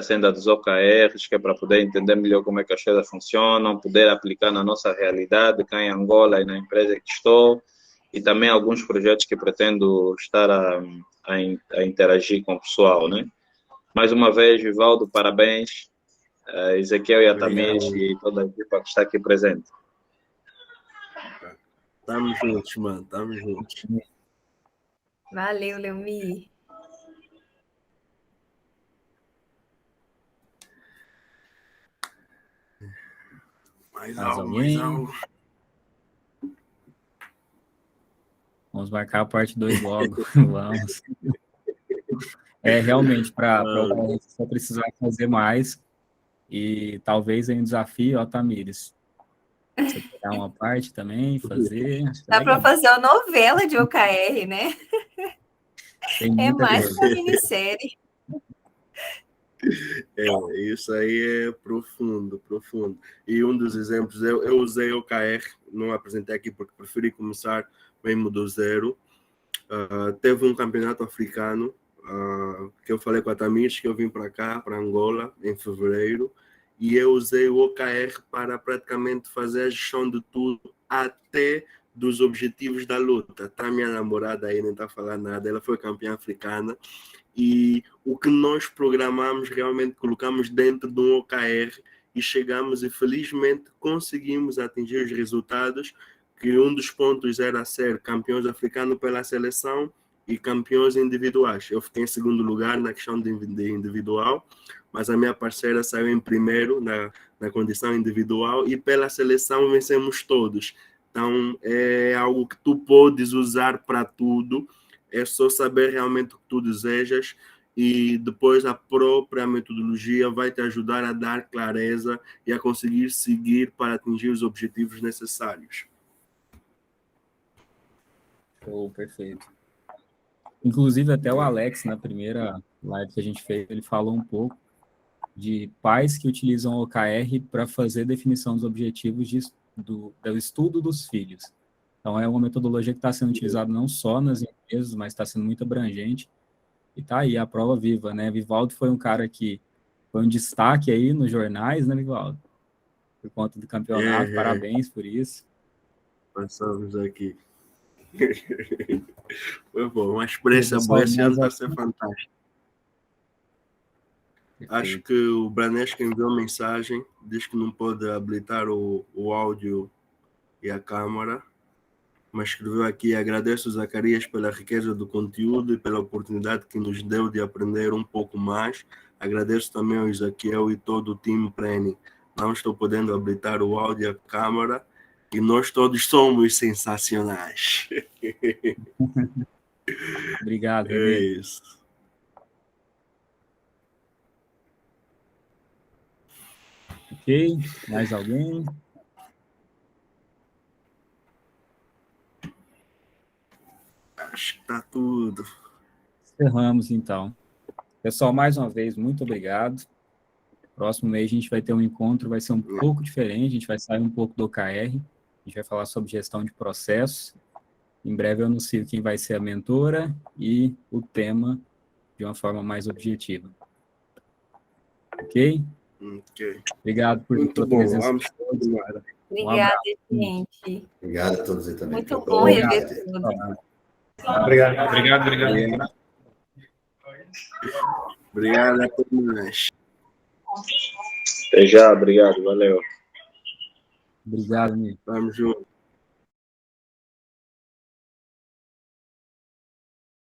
senda dos OKRs, que é para poder entender melhor como é que as coisas funcionam, poder aplicar na nossa realidade, cá em Angola e na empresa que estou, e também alguns projetos que pretendo estar a interagir com o pessoal, né? Mais uma vez, Vivaldo, parabéns. Ezequiel e a Tamires e toda a equipa que está aqui presente. Tamo juntos, mano. Tamo juntos. Valeu, Leomir. Mais alguém? algo. Vamos marcar a parte 2 logo. Vamos. Realmente, para só precisar fazer mais. E talvez aí um desafio, ó, Tamires. Você pegar uma parte também, fazer. Dá para fazer uma novela de OKR, né? É mais que uma minissérie. Isso aí é profundo, profundo. E um dos exemplos, eu usei o OKR, não apresentei aqui porque preferi começar mesmo do zero. Teve um campeonato africano que eu falei com a Tamires, que eu vim para cá, para Angola, em fevereiro, e eu usei o OKR para praticamente fazer a gestão de tudo, até dos objetivos da luta. Tá minha namorada aí, nem está falando nada, ela foi campeã africana, e o que nós programamos, realmente colocamos dentro de um OKR, e chegamos e felizmente conseguimos atingir os resultados, que um dos pontos era ser campeões africanos pela seleção e campeões individuais. Eu fiquei em segundo lugar na questão de individual, mas a minha parceira saiu em primeiro na condição individual, e pela seleção vencemos todos. Então, é algo que tu podes usar para tudo, é só saber realmente o que tu desejas, e depois a própria metodologia vai te ajudar a dar clareza e a conseguir seguir para atingir os objetivos necessários. Oh, perfeito. Inclusive, até o Alex, na primeira live que a gente fez, ele falou um pouco de pais que utilizam o OKR para fazer definição dos objetivos do estudo dos filhos. Então, é uma metodologia que está sendo utilizada não só nas empresas, mas está sendo muito abrangente. E está aí, a prova viva, né? Vivaldo foi um cara que foi um destaque aí nos jornais, né, Vivaldo? Por conta do campeonato, parabéns por isso. Passamos aqui. Foi bom, uma experiência boa. Esse ano vai ser fantástico. Acho que o Branesca enviou mensagem, diz que não pode habilitar o áudio e a câmera, mas escreveu aqui: agradeço, Zacarias, pela riqueza do conteúdo e pela oportunidade que nos deu de aprender um pouco mais. Agradeço também ao Ezequiel e todo o time Planning. Não estou podendo habilitar o áudio e a câmera, e nós todos somos sensacionais. Obrigado, É isso. Ok, mais alguém? Acho que tá tudo. Encerramos, então. Pessoal, mais uma vez, muito obrigado. Próximo mês a gente vai ter um encontro, vai ser um pouco diferente, a gente vai sair um pouco do OKR, a gente vai falar sobre gestão de processos. Em breve eu anuncio quem vai ser a mentora e o tema de uma forma mais objetiva. Ok? Ok. Obrigado por Muito pela bom. presença. Vamos continuar. Obrigada, gente. Obrigado a todos aí também. Muito pela bom rever oportunidade. tudo. Obrigado. Obrigado a todos. Até já, obrigado, valeu. Obrigado, amigo. Vamos juntos.